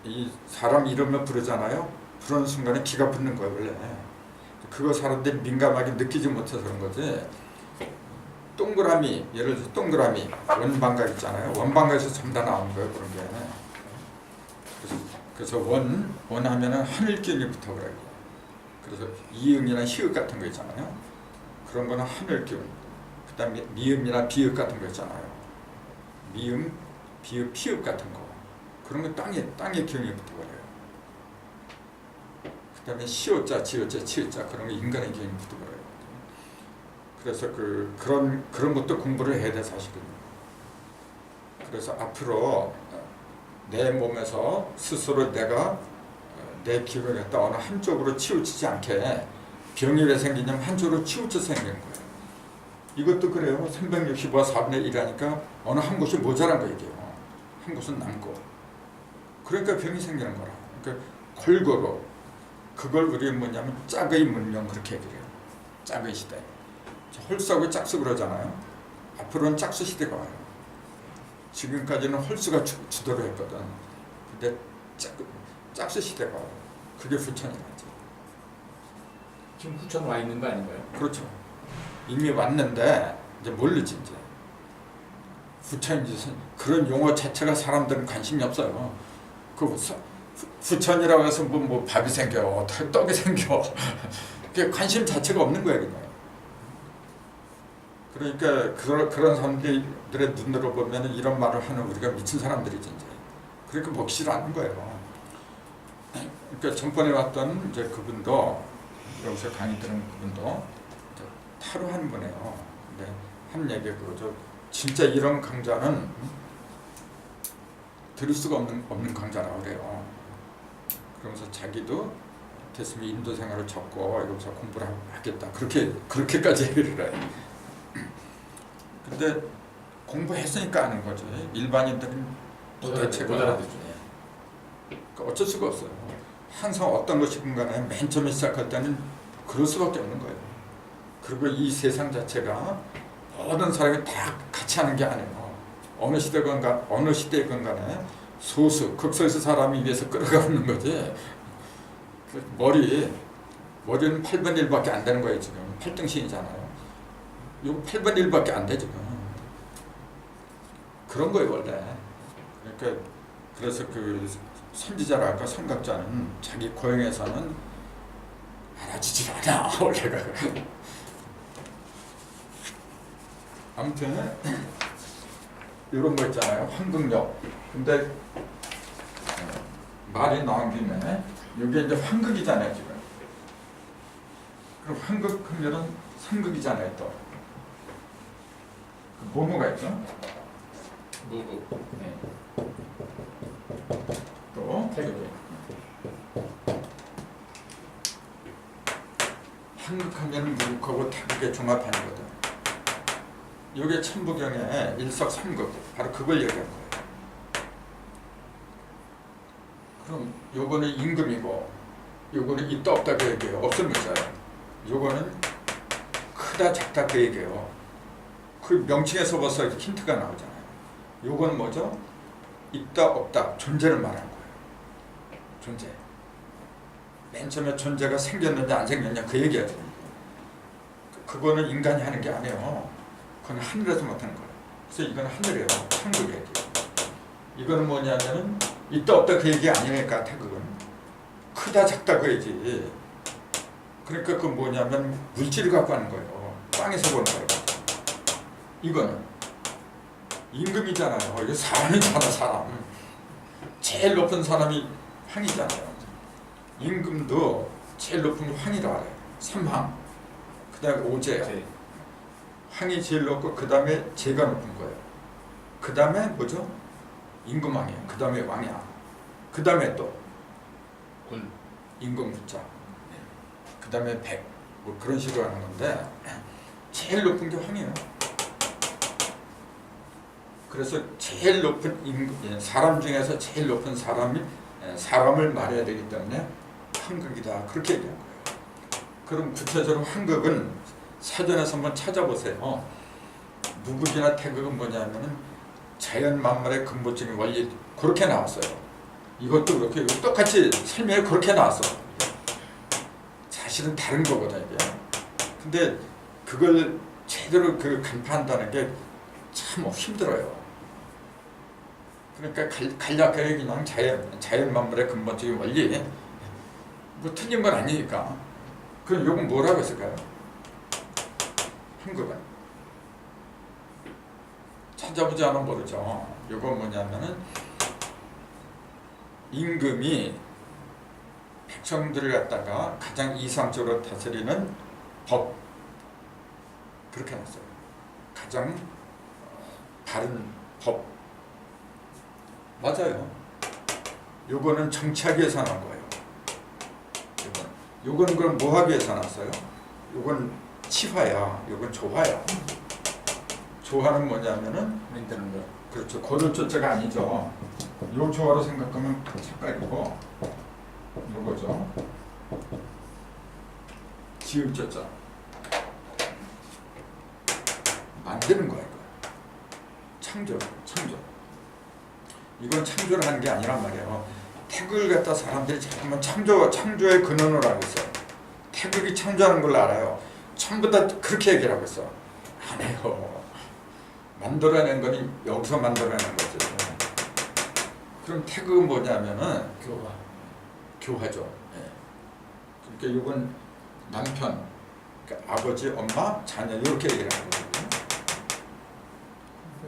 이 사람 이름을 부르잖아요. 부르는 순간에 기가 붙는 거예요 원래. 그거 사람들이 민감하게 느끼지 못해서 그런 거지. 동그라미, 예를 들어서 동그라미 원방각 있잖아요. 원방각에서 전부 다 나오는 거예요, 그런 게. 그래서 원하면은 하늘 기운이 붙어 그래요. 그래서 이응이나 희읍 같은 거 있잖아요. 그런 거는 하늘 기운. 그다음에 미음이나 비읍 같은 거 있잖아요. 미음, 비읍, 피읍 같은 거. 그런 거 땅의 기운이 붙어 그래요. 그다음에 시옷자, 지옷자, 치읓자 그런 거 인간의 기운이 붙어 그래요. 그래서 그런 것도 공부를 해야 돼 사실은. 그래서 앞으로 내 몸에서 스스로 내가 내 기운을 갖다 어느 한쪽으로 치우치지 않게 병이 왜 생기냐면 한쪽으로 치우쳐서 생기는 거예요. 이것도 그래요. 365와 4분의 1하니까 어느 한 곳이 모자란 거 얘기해요. 한 곳은 남고. 그러니까 병이 생기는 거라. 그러니까 골고루 그걸 우리는 뭐냐면 짝의 문명 그렇게 얘기해요. 짝의 시대. 홀수하고 짝수 그러잖아요. 앞으로는 짝수 시대가 와요. 지금까지는 홀수가 주도를 했거든. 근데 짝수 시대가 와요. 그게 후천이라지. 지금 후천 와 있는 거 아닌가요? 그렇죠. 이미 왔는데 이제 모르지 이제. 후천인지 그런 용어 자체가 사람들은 관심이 없어요. 그 후천이라고 해서 뭐 밥이 생겨, 떡이 생겨. 그게 관심 자체가 없는 거야 그냥. 그러니까 그런 사람들의 눈으로 보면 이런 말을 하는 우리가 미친 사람들이지 이제. 그러니까 먹기 싫어하는 거예요. 그러니까 전번에 왔던 이제 그분도 여기서 강의 들은 그분도 타로 한 분이에요. 근데 한 얘기 그러죠. 진짜 이런 강좌는 들을 수가 없는 강좌라고 그래요. 그러면서 자기도 됐으면 인도 생활을 접고 여기서 공부를 하겠다. 그렇게까지 얘기를 해요. 근데 공부했으니까 아는 거죠. 일반인들은 도대체가 그러니까 어쩔 수가 없어요. 항상 어떤 것이든 간에 맨 처음에 시작할 때는 그럴 수밖에 없는 거예요. 그리고 이 세상 자체가 모든 사람이 다 같이 하는 게 아니에요. 어느 시대건 간에 소수, 극소수 사람이 위해서 끌어가는 거지. 머리는 8분의 1밖에 안 되는 거예요 지금. 8등신이잖아요. 이거 8분의 1밖에 안 돼 지금. 그런 거예요 원래. 그러니까 그래서 그 선지자랄까 선각자는 자기 고향에서는 알아지질 않아 원래가. 아무튼 이런 거 있잖아요. 황극력. 근데 말이 나온 김에 이게 이제 황극이잖아요 지금. 그럼 황극하면은 상극이잖아요 또. 뭐뭐가 있죠? 무구. 네. 또 태극. 한극하면 무극하고 태극의 종합판이거든. 이게 천부경의 일석삼극 바로 그걸 얘기한 거예요. 그럼 요거는 임금이고 요거는 있다 없다 그 얘기예요. 없으면 있어요. 요거는 크다 작다 그 얘기예요. 그 명칭에서 벌써 힌트가 나오잖아요. 요건 뭐죠? 있다 없다 존재를 말하는 거예요. 존재. 맨 처음에 존재가 생겼는지 안 생겼냐 그 얘기하죠. 그거는 인간이 하는 게 아니에요. 그건 하늘에서 못하는 거예요. 그래서 이건 하늘이에요. 한국 얘기. 이거는 뭐냐면은 있다 없다 그 얘기 아니니까 태극은 크다 작다 그 얘기. 그러니까 그 뭐냐면 물질을 갖고 하는 거예요. 땅에서 보는 거예요. 이거는 임금이잖아요. 이거 사람이잖아 사람. 제일 높은 사람이 황이잖아요. 임금도 제일 높은 게 황이라고 해요. 삼황. 그 다음에 오제야. 황이 제일 높고 그 다음에 제가 높은 거예요. 그 다음에 뭐죠? 임금왕이에요. 그 다음에 왕이야. 그 다음에 또 군. 임금부자. 그 다음에 백. 뭐 그런 식으로 하는 건데 제일 높은 게 황이에요. 그래서 제일 높은 사람 중에서 제일 높은 사람이 사람을 말해야 되기 때문에 황극이다 그렇게 얘기한 거예요. 그럼 구체적으로 황극은 사전에서 한번 찾아보세요. 무극이나 태극은 뭐냐면은 자연 만물의 근본적인 원리 그렇게 나왔어요. 이것도 그렇게 똑같이 설명이 그렇게 나왔어. 사실은 다른 거거든 이게. 근데 그걸 제대로 그 간파한다는 게 참 힘들어요. 그러니까 간략하게 그냥 자연 만물의 근본적인 원리, 뭐 틀린 건 아니니까. 그럼 요건 뭐라고 했을까요? 한국은 찾아보지 않으면 모르죠. 요건 뭐냐면은 임금이 백성들을 갖다가 가장 이상적으로 다스리는 법, 그렇게 놨어요. 가장 바른 법. 맞아요. 요거는 정치하기 위해서 난 거예요. 요거는 그럼 뭐 하기 위해서 놨어요? 요건 치화야, 요건 조화야. 조화는 뭐냐면은 만드는 거. 그렇죠. 고를 조자가 아니죠. 요 조화로 생각하면 색깔이고 요거죠. 지을 조자. 만드는 거야 이거. 창조. 이건 창조를 하는 게 아니란 말이에요. 태극을 갖다 사람들이 자꾸만 창조의 근원을 알고 있어요. 태극이 창조하는 걸 알아요. 전부 다 그렇게 얘기를 하고 있어. 안 해요. 만들어낸 거니 여기서 만들어낸 거지. 그럼 태극은 뭐냐면은 교화죠. 예. 그러니까 이건 남편, 그러니까 아버지, 엄마, 자녀 이렇게 얘기를 하는 거거든요.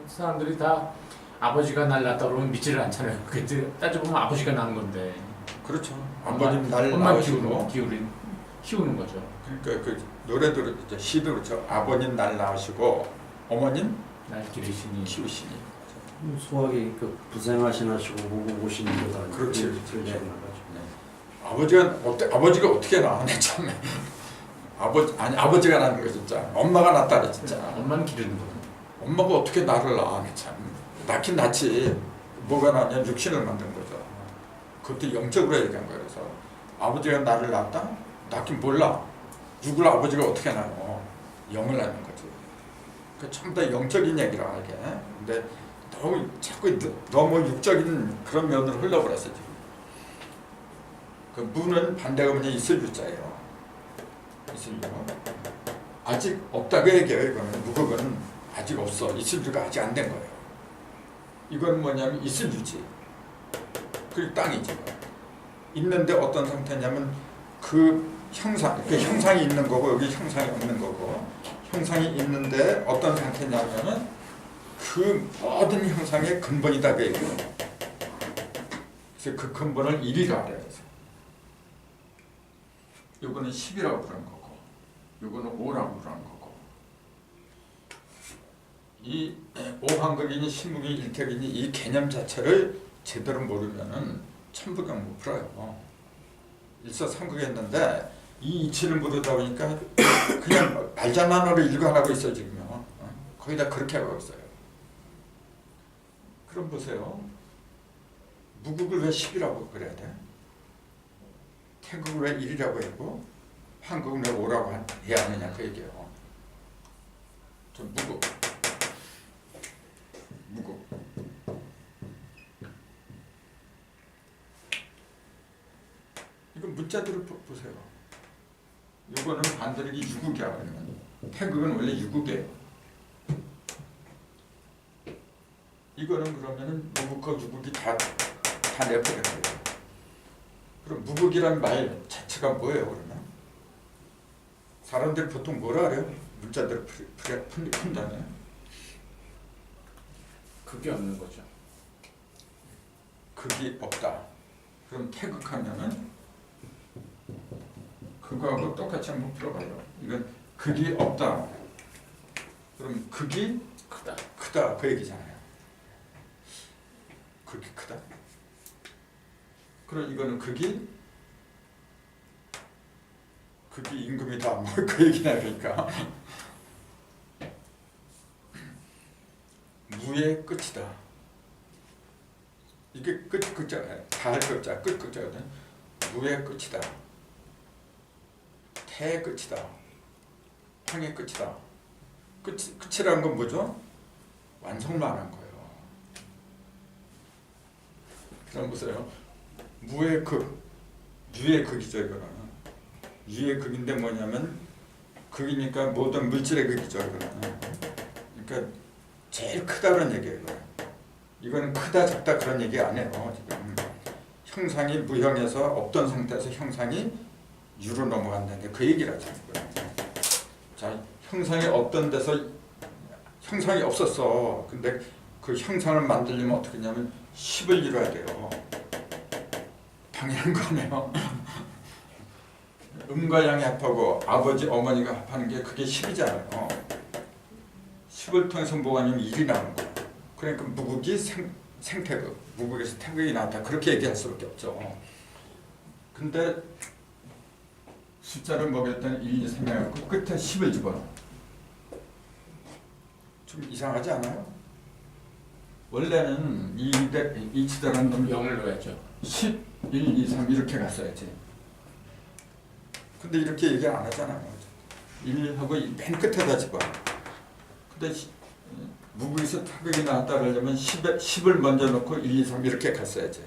사람들이 다 아버지가 날 낳았다 그러면 믿지를 않잖아요. 그때 따져보면 아버지가 낳은 건데. 그렇죠. 아버님 날 엄마 낳으시고 키우는 거죠. 그러니까 그 노래도 이제 시도 그렇죠. 아버님 날 낳으시고 어머님 날 기르시니 키우시니. 소화기 그 부생하신 하시고 보고 오시는 거다. 그렇지. 네. 아버지가 어떻게 낳아? 내 처음에 아버지가 낳는 거 진짜. 엄마가 낳다 그래 진짜. 엄마는 기르는 거. 엄마가 어떻게 나를 낳아? 참. 낳긴 낳지. 뭐가 낳냐? 육신을 만든 거죠. 그것도 영적으로 얘기한 거예요. 그래서 아버지가 나를 낳았다? 낳긴 몰라. 누굴 아버지가 어떻게 낳아? 영을 낳는 거지. 그 전부 다 영적인 얘기라 이게. 근데 너무 육적인 그런 면으로 흘러버렸어 지금. 그 무는 반대가 뭐냐 있을 유자예요. 있을 유. 아직 없다고 얘기해요. 이거는 무극은 아직 없어. 있을 유가 아직 안 된 거예요. 이건 뭐냐면 있을 유지. 그리고 땅이지. 있는데 어떤 상태냐면 그 형상이 있는 거고 여기 형상이 없는 거고 형상이 있는데 어떤 상태냐면은 그 모든 형상의 근본이다 그 얘기예요. 그래서 그 근본을 1이라고 그래요. 요거는 10이라고 부르는 거고 요거는 5라고 부르는 거고 이 5환극이니 신무기 일택이니 이 개념 자체를 제대로 모르면은 천부경 못 풀어요. 일사삼극했는데 이 이치를 모르다 보니까 그냥 말장난으로 일관하고 있어 지금요. 거의 다 그렇게 하고 있어요. 그럼 보세요. 무극을 왜 10이라고 그래야 돼? 태극을 왜 1이라고 했고 한국은 왜 5라고 해야 하느냐 그 얘기예요. 저 무극. 이거 문자들을 보세요. 이거는 반대로 유국이야 그러면 태극은 원래 유국이에요. 이거는 그러면은 무극과 유국이 다 내포된 거예요. 그럼 무극이란 말 자체가 뭐예요 그러면? 사람들이 보통 뭐라 그래요? 문자대로 푼다네. 그게 없는 거죠. 극이 없다. 그럼 태극하면은 그거하고 똑같이 한번 풀어봐요. 이건 극이 없다. 그럼 극이 크다 그 얘기잖아요. 극이 크다. 그럼 이거는 극이 임금이다 뭐 그 얘기나 그러니까 무의 끝이다. 이게 끝자예요. 다할 끝자 끝자거든. 무의 끝이다. 태의 끝이다. 황의 끝이다. 끝이라는 건 뭐죠? 완성만 한 거예요. 그럼 보세요. 무의 극, 유의 극이죠 이거는. 유의 극인데 뭐냐면 극이니까 모든 물질의 극이죠. 이거는. 그러니까 제일 크다는 얘기예요. 이거는 크다 작다 그런 얘기 안 해요. 지금 형상이 무형에서 없던 상태에서 형상이 유로 넘어간다는 그 얘기를 하자는 거예요. 자, 형상이 없던 데서 형상이 없었어. 근데 그 형상을 만들려면 어떻게 하냐면 10을 이뤄야 돼요. 당연한 거네요. 음과 양이 합하고 아버지 어머니가 합하는 게 그게 10이잖아요. 10을 통해서 뭐가 아니면 1이 나오는 거예요. 그러니까 무극이 생태극, 무극에서 태극이 나왔다. 그렇게 얘기할 수밖에 없죠. 근데 숫자를 먹였더니 1, 2, 3이 갖고 끝에 10을 집어넣어. 좀 이상하지 않아요? 원래는 이 치달은 놈이 0을 넣어야죠. 10, 1, 2, 3 이렇게 갔어야지. 근데 이렇게 얘기 안 하잖아요. 1하고 맨 끝에다 집어. 근데 무극에서 타격이 나왔다 그러려면 10을 먼저 넣고 1, 2, 3 이렇게 갔어야지.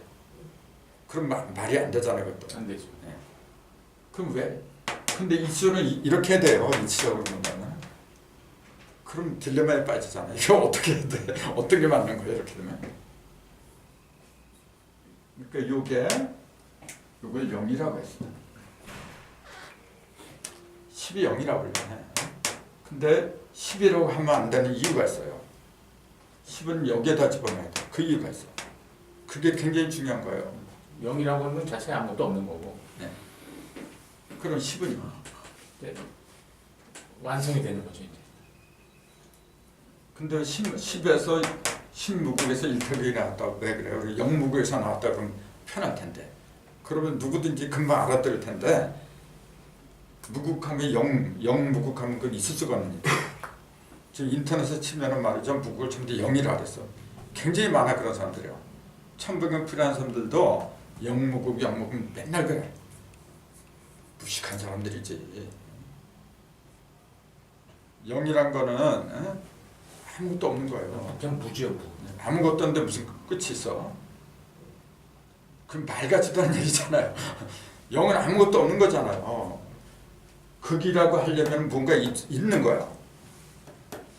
그럼 말이 안 되잖아요. 그것도. 안 되죠. 네. 그럼 왜? 근데 이치적으로 이렇게 돼요. 이치적으로 보면. 그럼 딜레마에 빠지잖아요. 이거 어떻게 해야 돼? 어떻게 맞는 거예요? 이렇게 되면. 그러니까 요걸 0이라고 했어요. 10이 0이라고 그러네. 근데 10이라고 하면 안 되는 이유가 있어요. 10은 여기에다 집어넣어야 돼. 그 이유가 있어. 그게 굉장히 중요한 거예요. 0이라고 하는 건 자체에 아무것도 없는 거고. 네. 그럼 10은 이제 완성이 되는 거죠 이제. 근데 10에서 10무극에서 1태극이 나왔다. 왜 그래요? 0무극에서 나왔다 그러면 편할 텐데. 그러면 누구든지 금방 알아들을 텐데 무극하면 0무극하면 그건 있을 수가 없는 일이에요. 지금 인터넷에 치면은 말이죠. 무극을 전부 0이라 그랬어. 굉장히 많아 그런 사람들이요. 천부경 필요한 사람들도 0무극 맨날 그래. 무식한 사람들이지. 0이란 거는 아무것도 없는 거예요. 그냥 무지요 무. 아무것도 없는데 무슨 끝이 있어? 그럼 말 같지도 않은 얘기잖아요. 0은 아무것도 없는 거잖아요. 극이라고 하려면 뭔가 있는 거야.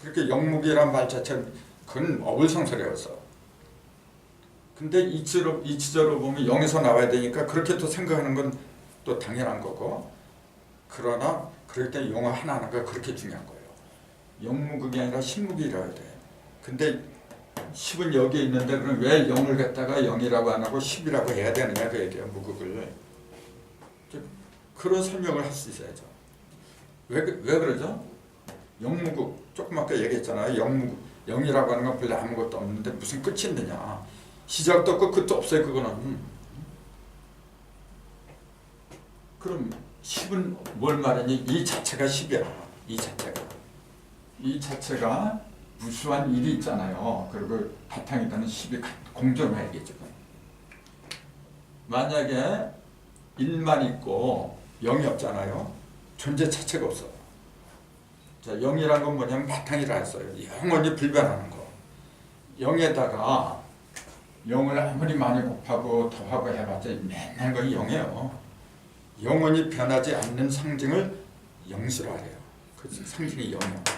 그렇게 영무기란 말 자체는 그건 어불성설이었어. 근데 이치적으로 보면 0에서 나와야 되니까 그렇게 또 생각하는 건 또 당연한 거고. 그러나 그럴 때 용어 하나하나가 그렇게 중요한 거예요. 영무극이 아니라 신무기라고 돼. 근데 10은 여기에 있는데 그럼 왜 0을 갖다가 0이라고 안 하고 10이라고 해야 되느냐 그 얘기예요. 무극을. 그런 설명을 할 수 있어야죠. 왜 그러죠? 영무극 조금 아까 얘기했잖아요. 영무극 0이라고 하는 건 별로 아무것도 없는데 무슨 끝이 있느냐. 시작도 없고 끝도 없어요. 그거는. 그럼 10은 뭘 말하니? 이 자체가 10이야. 이 자체가 무수한 일이 있잖아요. 그리고 바탕이 되는 10이 공존해야겠죠. 만약에 1만 있고 0이 없잖아요. 존재 자체가 없어. 자, 0이란 건 뭐냐면 바탕이라 했어요. 영원히 불변하는 거. 0에다가 0을 아무리 많이 곱하고 더하고 해봤자 맨날 거의 0이에요. 영원히 변하지 않는 상징을 영수라 해요. 그 상징이 0이에요.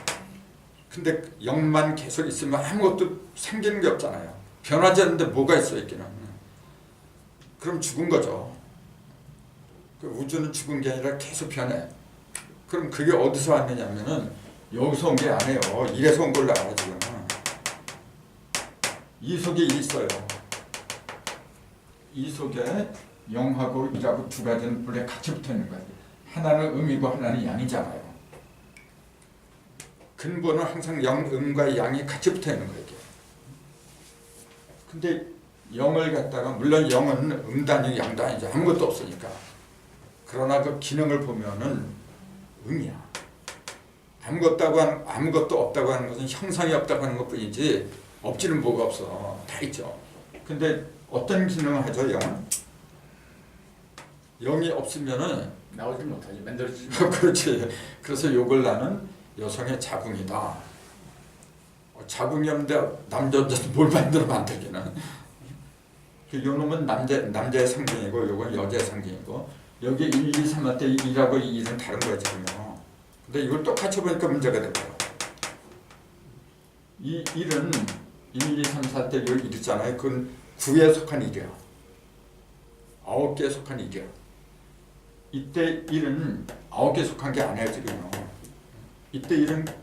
근데 0만 계속 있으면 아무것도 생기는 게 없잖아요. 변하지 않는데 뭐가 있어 있기는. 그럼 죽은 거죠. 그 우주는 죽은 게 아니라 계속 변해. 그럼 그게 어디서 왔느냐면은 여기서 온 게 아니에요. 이래서 온 걸로 알아 지금. 이 속에 있어요. 이 속에 0하고 1하고 두 가지는 원래 같이 붙어 있는 거예요. 하나는 음이고 하나는 양이잖아요. 근본은 항상 음과 양이 같이 붙어 있는 거예요. 근데 0을 갖다가 물론 0은 음도 아니고 양도 아니죠. 아무것도 없으니까. 그러나 그 기능을 보면은 음이야. 아무것도 없다고 하는 것은 형상이 없다고 하는 것뿐이지 없지는 뭐가 없어. 다 있죠. 근데 어떤 기능을 하죠, 0은? 0이 없으면은 나오지 못하지. 만들어지지 그렇지. 그래서 요걸 나는 여성의 자궁이다. 자궁이 없는데 남자한테 뭘 만들기는. 요 놈은 남자의 상징이고 요건 여자의 상징이고 여기 1, 2, 3 할 때 1하고 1은 다른 거야 지금요. 근데 이걸 똑같이 보니까 문제가 돼요. 이 1은 1, 2, 3, 4 할 때 여기 1 있잖아요. 그건 9에 속한 1이야. 9개에 속한 1이야. 이때 1은 9개에 속한 게 아니에요 지금요. 이때 1은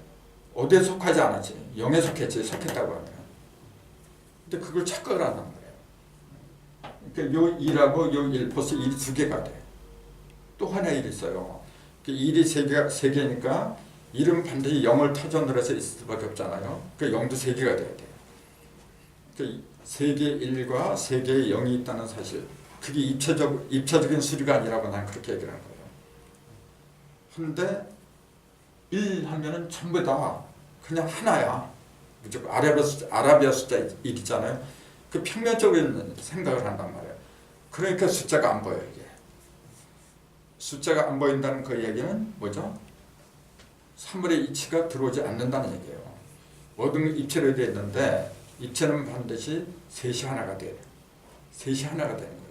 어디에 속하지 않았지. 0에 속했지. 속했다고 하면. 근데 그걸 착각을 한단 말이에요. 그러니까 요 2하고 요 1 벌써 1이 2개가 돼. 또 하나의 1이 있어요. 1이 3개니까 1은 반드시 0을 터전으로 해서 있을 수밖에 없잖아요. 그러니까 0도 3개가 돼야 돼요. 그러니까 3개의 1과 3개의 0이 있다는 사실. 그게 입체적인 수리가 아니라고 난 그렇게 얘기를 한 거예요. 근데 1 하면은 전부 다 그냥 하나야. 무조건 아라비아 숫자 1 있잖아요. 그 평면적인 생각을 한단 말이에요. 그러니까 숫자가 안 보여요. 이게. 숫자가 안 보인다는 그 얘기는 뭐죠? 사물의 이치가 들어오지 않는다는 얘기예요. 모든 입체로 되어 있는데 입체는 반드시 셋이 하나가 돼요. 셋이 하나가 되는 거예요.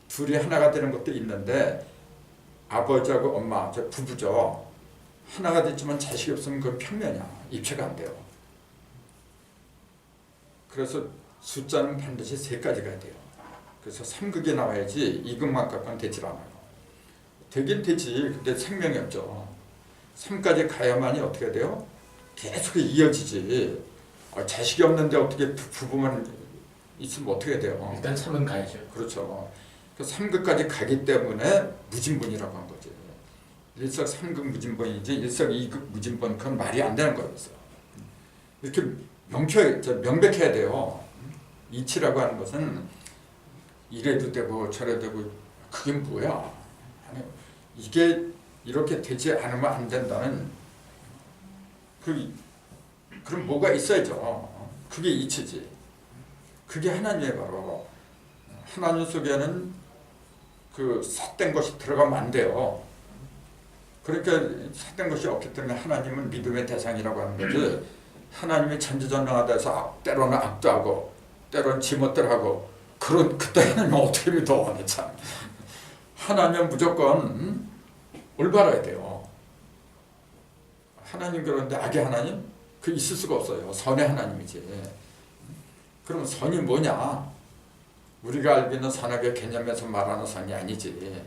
둘이 하나가 되는 것도 있는데 아버지하고 엄마, 저 부부죠. 하나가 됐지만 자식이 없으면 그건 평면이야. 입체가 안 돼요. 그래서 숫자는 반드시 3가지가 돼요. 그래서 3극이 나와야지 2극만 갖고는 되질 않아요. 되긴 되지. 근데 생명이 없죠. 3까지 가야만이 어떻게 돼요? 계속 이어지지. 자식이 없는데 어떻게 부부만 있으면 어떻게 돼요? 일단 3은 가야죠. 그렇죠. 그 3극까지 가기 때문에 무진본이라고 한 거지. 일석 3극 무진본이지 일석 2극 무진본 그건 말이 안 되는 거였어. 이렇게 명백해야 돼요. 이치라고 하는 것은 이래도 되고 저래도 되고 그게 뭐야? 이게 이렇게 되지 않으면 안 된다는 그럼 뭐가 있어야죠. 그게 이치지. 그게 하나님의 바로 하나님 속에는 그 삿된 것이 들어가면 안 돼요. 그러니까 삿된 것이 없기 때문에 하나님은 믿음의 대상이라고 하는 거지. 하나님이 전지전능하다 해서 때로는 악도 하고 때로는 지멋대로 하고 그때 하나님은 어떻게 믿어? 참. 하나님은 무조건 올바라야 돼요. 하나님 그런데 악의 하나님? 그 있을 수가 없어요. 선의 하나님이지. 그럼 선이 뭐냐? 우리가 알고 있는 선악의 개념에서 말하는 선이 아니지.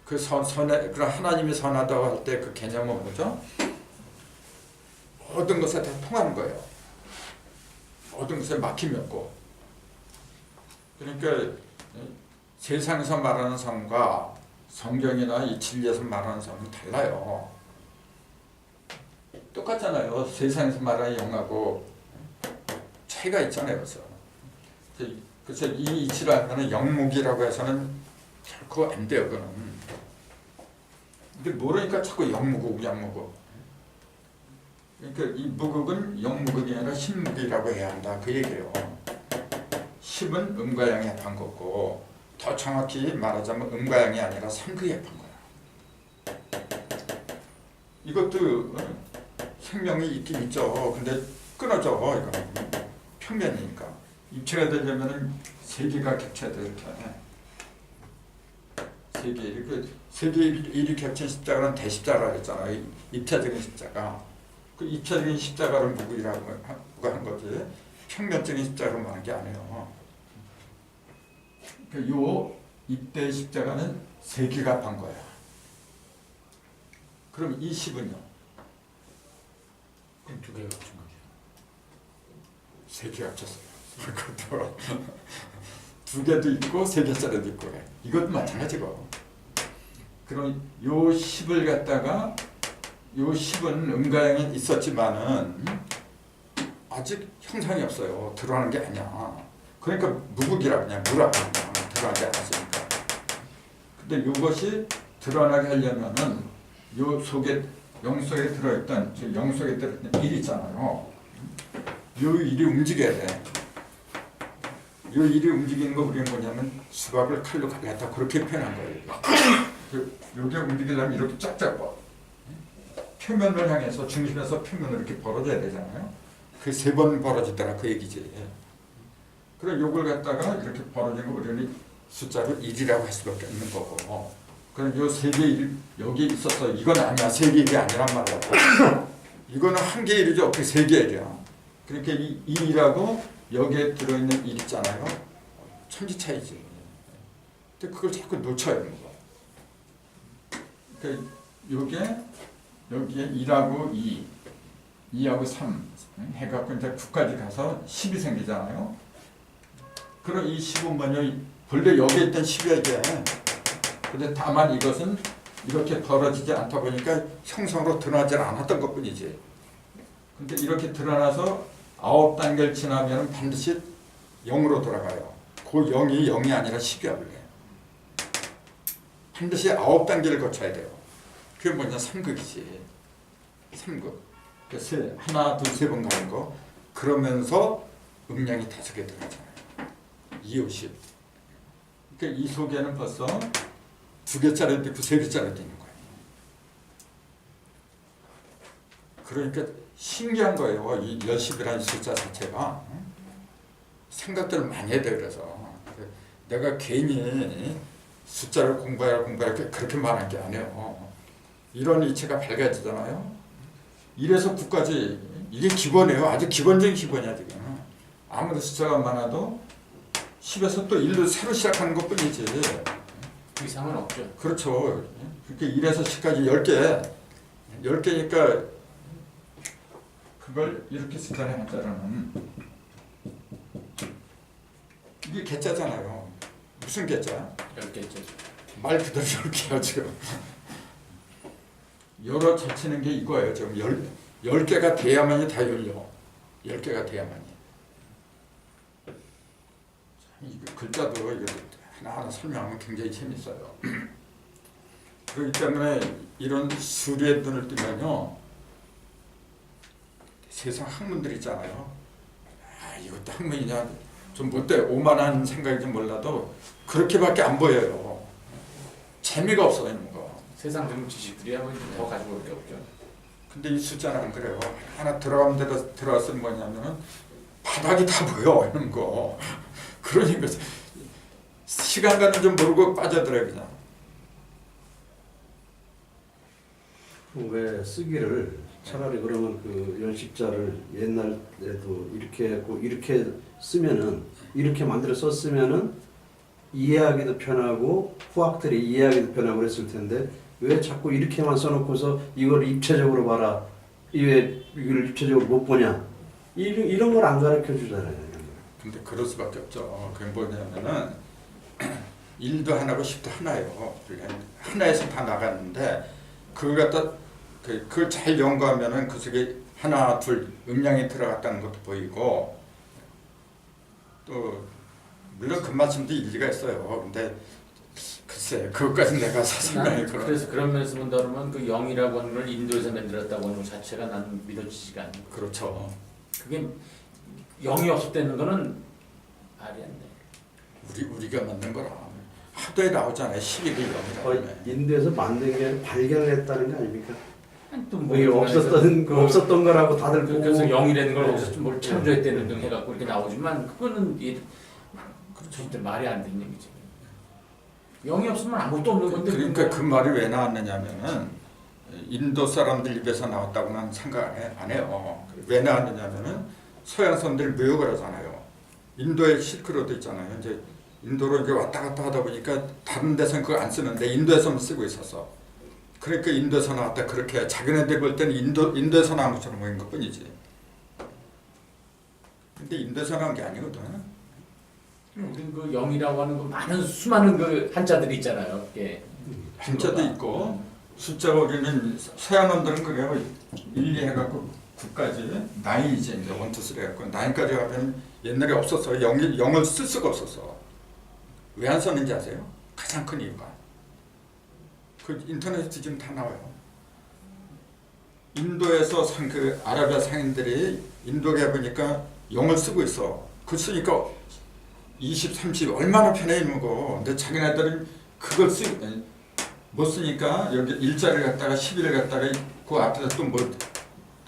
그럼 하나님이 선하다고 할 때 그 개념은 뭐죠? 모든 것에 다 통하는 거예요. 모든 것에 막힘이 없고. 그러니까 세상에서 말하는 선과 성경이나 이 진리에서 말하는 선은 달라요. 똑같잖아요. 세상에서 말하는 영하고 차이가 있잖아요. 그래서 이 이치를 하면 영무기라고 해서는 결코 안 돼요. 그거는. 근데 모르니까 자꾸 영무국. 그러니까 이 무극은 영무극이 아니라 신무극이라고 해야 한다. 그 얘기예요. 십은 음과 양에 합한 거고 더 정확히 말하자면 음과 양이 아니라 삼극에 합한 거야. 이것도 생명이 있긴 있죠. 근데 끊어져. 이거 평면이니까. 입체가 되려면은 3개가 겹쳐야 돼. 이렇게. 3개. 3개 1이 겹친 십자가는 대십자가라고 했잖아요. 입체적인 십자가. 그 입체적인 십자가를 무극이라고 하는 거지. 평면적인 십자가로 말하는 게 아니에요. 그러니까 요 이때 십자가는 3개가 합한 거야. 그럼 이 10은요? 그럼 2개가 합친 거죠. 3개 합쳤어요. 그것도 2개도 있고 3개짜리도 있고 그래. 이것도 마찬가지고. 그럼 요 10을 갖다가 요 10은 음과 양이 있었지만은 아직 형상이 없어요. 드러나는 게 아니야. 그러니까 무극이라 그냥 무라고 드러나지 않았으니까. 근데 이것이 드러나게 하려면은 요 속에 영 속에 들어있던 영 속에 들어있던 일 있잖아요. 요 일이 움직여야 돼. 요 일이 움직이는 거 우리는 뭐냐면 수박을 칼로 갈랐다 그렇게 표현한 거예요. 요게 움직이려면 이렇게 쫙쫙 표면을 향해서 중심에서 표면으로 이렇게 벌어져야 되잖아요. 그 3번 벌어지더라 그 얘기지. 그럼 요걸 갖다가 이렇게 벌어진 거 우리는 숫자로 1이라고 할 수밖에 없는 거고. 그럼 요 세 개 일 여기 있었어. 이건 아니야. 세 개 일이 아니란 말이야. 이거는 한 개 일이죠. 어떻게 세 개 일이야. 그러니까 이 일하고 여기에 들어있는 일 있잖아요. 천지 차이지. 근데 그걸 자꾸 놓쳐요. 뭐. 그러니까 여기에 1하고 2, 2하고 3 해갖고 이제 9까지 가서 10이 생기잖아요. 그럼 이 10은 뭐냐? 본래 여기에 있던 10이야 이게. 근데 다만 이것은 이렇게 벌어지지 않다 보니까 형성으로 드러나지 않았던 것뿐이지. 근데 이렇게 드러나서 9단계를 지나면 반드시 0으로 돌아가요. 그 0이 0이 아니라 10이야 원래. 반드시 9단계를 거쳐야 돼요. 그게 뭐냐? 3극이지. 3극. 그래서 하나, 둘, 세 번 가는 거. 그러면서 음량이 5개 들어가잖아요. 2, 5, 10. 그러니까 이 속에는 벌써 2개짜리도 있고 3개짜리도 있는 거예요. 그러니까 신기한 거예요. 이 10이라는 숫자 자체가. 생각들을 많이 해야 돼. 그래서 내가 괜히 숫자를 공부해야 그렇게 말한 게 아니에요. 이런 이치가 밝아지잖아요. 1에서 9까지 이게 기본이에요. 아주 기본적인 기본이야 지금. 아무리 숫자가 많아도 10에서 또 1로 새로 시작하는 것뿐이지. 그 이상은 없죠. 그렇죠. 그러니까 1에서 10까지 10개니까 그걸 이렇게 숫자를 한자로는 이게 개자잖아요. 무슨 개자? 10개죠. 말 그대로 10개야 지금. 열어 제치는 게 이거예요. 지금 10개가 돼야만이 다 열려. 10개가 돼야만이. 이거 글자도 이거 하나하나 설명하면 굉장히 재밌어요. 그렇기 때문에 이런 수리의 눈을 뜨면요. 세상 학문들 있잖아요. 아, 이것도 학문이냐. 좀 못돼 오만한 생각인지 몰라도 그렇게밖에 안 보여요. 재미가 없어 이런 거. 세상 젊은 지식들이 하면 더 가지고 올 게 없죠. 근데 이 숫자는 안 그래요. 하나 들어가면 들어갔으면 뭐냐면은 바닥이 다 보여 이런 거. 그러니까 시간 가는 줄 모르고 빠져들어요 그냥. 왜 쓰기를 차라리 그러면 그 연식자를 옛날에도 이렇게 했고 이렇게 쓰면은 이렇게 만들어 썼으면은 이해하기도 편하고 후학들이 이해하기도 편하고 그랬을 텐데 왜 자꾸 이렇게만 써놓고서 이걸 입체적으로 봐라 왜 이걸 입체적으로 못 보냐 이런 걸 안 가르쳐 주잖아요. 근데 그럴 수밖에 없죠. 그게 뭐냐면은 1도 하나고 10도 하나예요. 하나에서 다 나갔는데 그걸 갖다 그걸 잘 연구하면은 그 속에 하나, 둘 음량이 들어갔다는 것도 보이고 또 물론 그 말씀도 일리가 있어요. 근데 글쎄 그것까지 내가 설명해 그런. 그래서 그런 면에서 본다면 그 0이라고 하는 걸 인도에서 만들었다고 하는 것 자체가 나는 믿어지지가 않는 거예요. 그렇죠. 그게 0이 없었다는 거는 말이 안 돼. 우리가 만든 거라. 하도에 나오잖아요. 11이 0이라고. 인도에서 만든 게 아니라 발견을 했다는 거 아닙니까? 또 이게 없었던 거라고 다들 보고 그래서 0이라는 걸 네. 거기서 뭘 창조했다는 등 해갖고 이렇게 나오지만 그거는 진짜 말이 안 되는 얘기지. 0이 없으면 아무것도 없는 건데. 그러니까 그 말이 왜 나왔느냐면은 인도 사람들 입에서 나왔다고는 생각 안 해요. 왜 나왔느냐면은 서양 사람들이 무역을 하잖아요. 인도에 실크로드 있잖아요. 이제 인도로 이제 왔다 갔다 하다 보니까 다른 데서는 그걸 안 쓰는데 인도에서만 쓰고 있었어. 그러니까 인도에서 나왔다 그렇게 자기네들 볼 때는 인도에서 나온 것처럼 보인 것뿐이지. 근데 인도에서 나온 게 아니거든. 우리는 그 0이라고 하는 그 많은 수많은 그 한자들이 있잖아요. 예. 한자도 있고 숫자가 우리는 서양 놈들은 그래요. 1, 2 해갖고 9까지 9이지 이제 1, 2, 3 해갖고 9까지 가면 옛날에 없었어. 0을 쓸 수가 없었어. 왜 안 썼는지 아세요? 가장 큰 이유가 그 인터넷에 지금 다 나와요. 인도에서 그 아라비아 상인들이 인도에 보니까 0을 쓰고 있어. 그 쓰니까 20, 30 얼마나 편해 있는 거. 근데 자기네들은 그걸 못 쓰니까 여기 일자를 갖다가 11을 갖다가 그 앞에서 또 뭐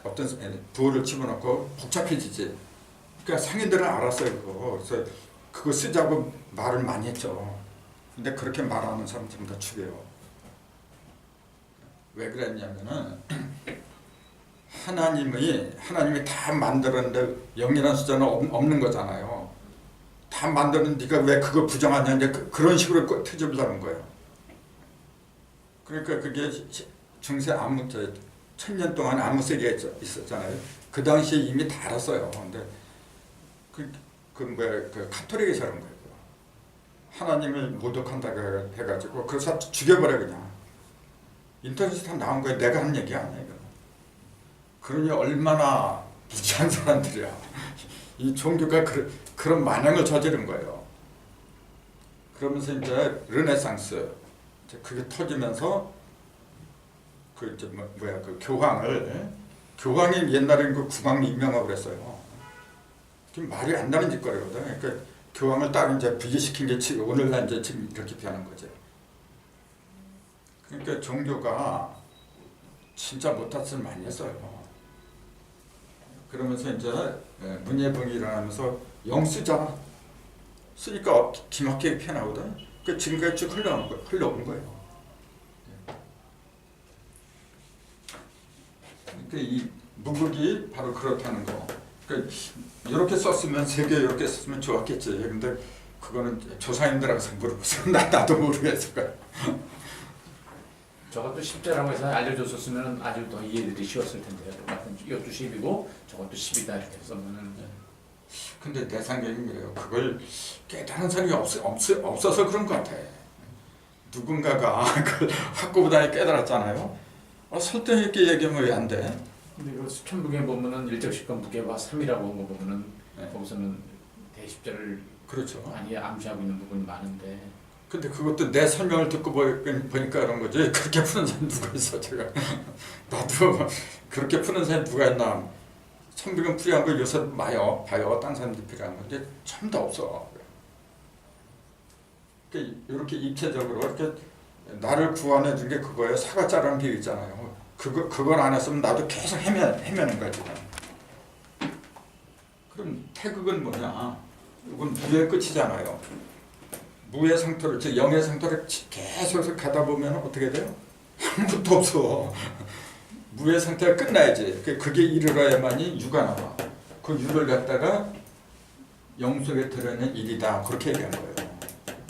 어떤 부호를 집어넣고 복잡해지지. 그러니까 상인들은 알았어요 그거. 그래서 그거 쓰자고 말을 많이 했죠. 근데 그렇게 말하는 사람 전부 다 죽여요. 왜 그랬냐면은 하나님이 다 만들었는데 0이라는 숫자는 없는 거잖아요. 다 만드는 네가 왜 그걸 부정하냐 이제 그런 식으로 트집을 잡은 거예요. 그러니까 그게 중세 암흑 1000년 동안 암흑세계가 있었잖아요. 그 당시에 이미 다 알았어요. 근데 그 카톨릭에서 그런 거예요. 하나님을 모독한다고 해가지고 그래서 죽여버려 그냥. 인터넷에 다 나온 거예요. 내가 한 얘기 아니에요. 그러니 얼마나 무지한 사람들이야. 이 종교가 그런 만행을 저지른 거예요. 그러면서 이제 르네상스 그게 터지면서 그 교황이 옛날에 그 국왕 임명하고 그랬어요. 말이 안 나는 짓거리거든. 그러니까 교황을 딱 이제 분리시킨 게 지금 오늘날 이제 지금 이렇게 변한 거죠. 그러니까 종교가 진짜 못할 짓을 많이 했어요. 그러면서 이제 문예병이 일어나면서 영 쓰니까 기막히게 피어나거든. 그 지금까지 쭉 흘러온 거예요. 그러니까 이 무극이 바로 그렇다는 거. 그러니까 이렇게 썼으면 세계 이렇게 썼으면 좋았겠지. 근데 그거는 조상님들한테 물어보세요. 나도 모르겠을 거야. 저것도 10자라고 해서 알려줬었으면 아주 더 이해들이 쉬웠을 텐데요. 똑같은 이것도 10이고 저것도 10이다 이렇게 썼으면은. 근데 내 생각은 그래요. 그걸 깨달은 사람이 없어서 그런 것 같아. 누군가가 그걸 학구보다 깨달았잖아요. 설득 있게 얘기하면 왜 안 돼? 근데 이거 수천부에 보면은 일적식권 무게와 3이라고 한 거 보면은 거기서는 대십자를 그렇죠. 많이 암시하고 있는 부분이 많은데. 근데 그것도 내 설명을 듣고 보니까 그런 거지. 그렇게 푸는 사람 누가 있어 제가. 나도 그렇게 푸는 사람이 누가 있나. 천비경 풀이한 거 요새 봐요. 딴 사람들이 필요한 거. 근데 전부 다 없어. 이렇게 입체적으로 이렇게 나를 구원해 준 게 그거예요. 사과자라는 비유 있잖아요. 그걸 안 했으면 나도 계속 헤매는 거야 지금. 그럼 태극은 뭐냐? 이건 무의 끝이잖아요. 무의 상태로, 즉 영의 상태로 계속 가다 보면 어떻게 돼요? 아무것도 없어. 무의 상태가 끝나야지. 그게 이르러야만이 유가 나와. 그 유를 갖다가 영 속에 들어있는 일이다. 그렇게 얘기한 거예요.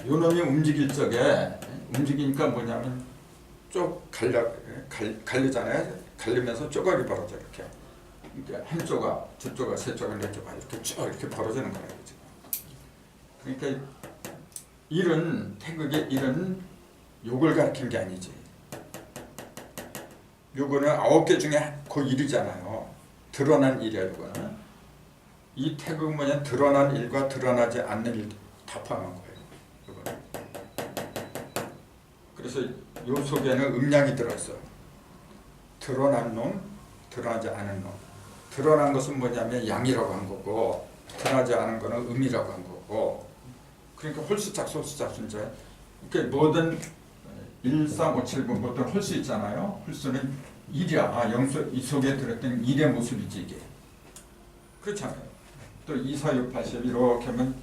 요 놈이 움직일 적에 움직이니까 뭐냐면 갈리잖아요. 갈리면서 조각이 벌어져 이렇게. 그러니까 한 조각, 두 조각, 세 조각, 네 조각 이렇게 쭉 이렇게 벌어지는 거예요. 지금. 그러니까 태극의 일은 욕을 가리킨 게 아니지. 요거는 9개 중에 그 일이잖아요. 드러난 일이야 요거는. 이 태극은 뭐냐? 드러난 일과 드러나지 않는 일 다 포함한 거예요. 요거는. 그래서 요 속에는 음량이 들어있어요. 드러난 놈, 드러나지 않은 놈. 드러난 것은 뭐냐면 양이라고 한 거고, 드러나지 않은 거는 음이라고 한 거고. 그러니까 홀수작, 소수작 순자. 그러니까 모든 1, 3, 5, 7, 9 모든 홀수 있잖아요. 홀수는 일이야. 이 속에 들었던 일의 모습이지 이게. 그렇잖아요. 또 2, 4, 6, 8, 10 이렇게 하면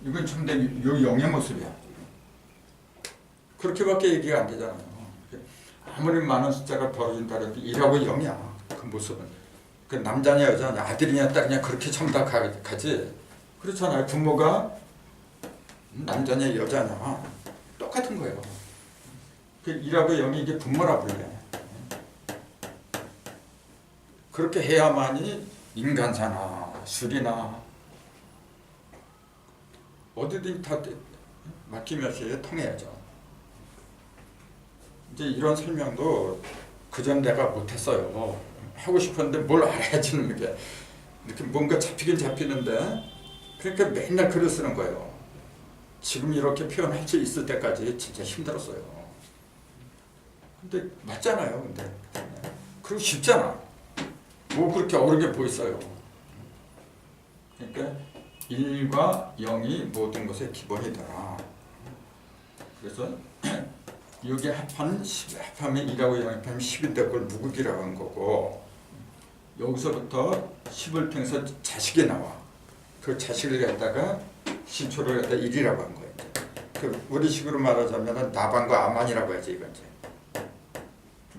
이건 전부 다 요 영의 모습이야. 그렇게밖에 얘기가 안 되잖아요. 아무리 많은 숫자가 벌어진다 해도 1하고 0이야. 그 모습은. 그 남자냐 여자냐 아들이냐 딸이냐 그렇게 전부 다 가지. 그렇잖아요. 부모가 남자냐 여자냐 똑같은 거예요. 그 1하고 0이 이게 분모라고 그래. 그렇게 해야만이 인간사나 술이나 어디든 다 맡기면서 통해야죠. 이제 이런 설명도 그전 내가 못했어요. 하고 싶었는데 뭘 알아야지는 게 이렇게 뭔가 잡히긴 잡히는데 그러니까 맨날 글을 쓰는 거예요. 지금 이렇게 표현할 수 있을 때까지 진짜 힘들었어요. 근데 맞잖아요. 근데 그리고 쉽잖아. 뭐 그렇게 어렵게 보였어요. 그러니까 1과 0이 모든 것의 기본이더라. 그래서 여기 합하면 1하고 0이 합하면 10인데 그걸 무극이라고 한 거고 여기서부터 10을 통해서 자식이 나와. 그 자식을 갖다가 시초를 갖다 1이라고 한 거예요. 우리식으로 말하자면 나반과 아만이라고 하지 이건 이제.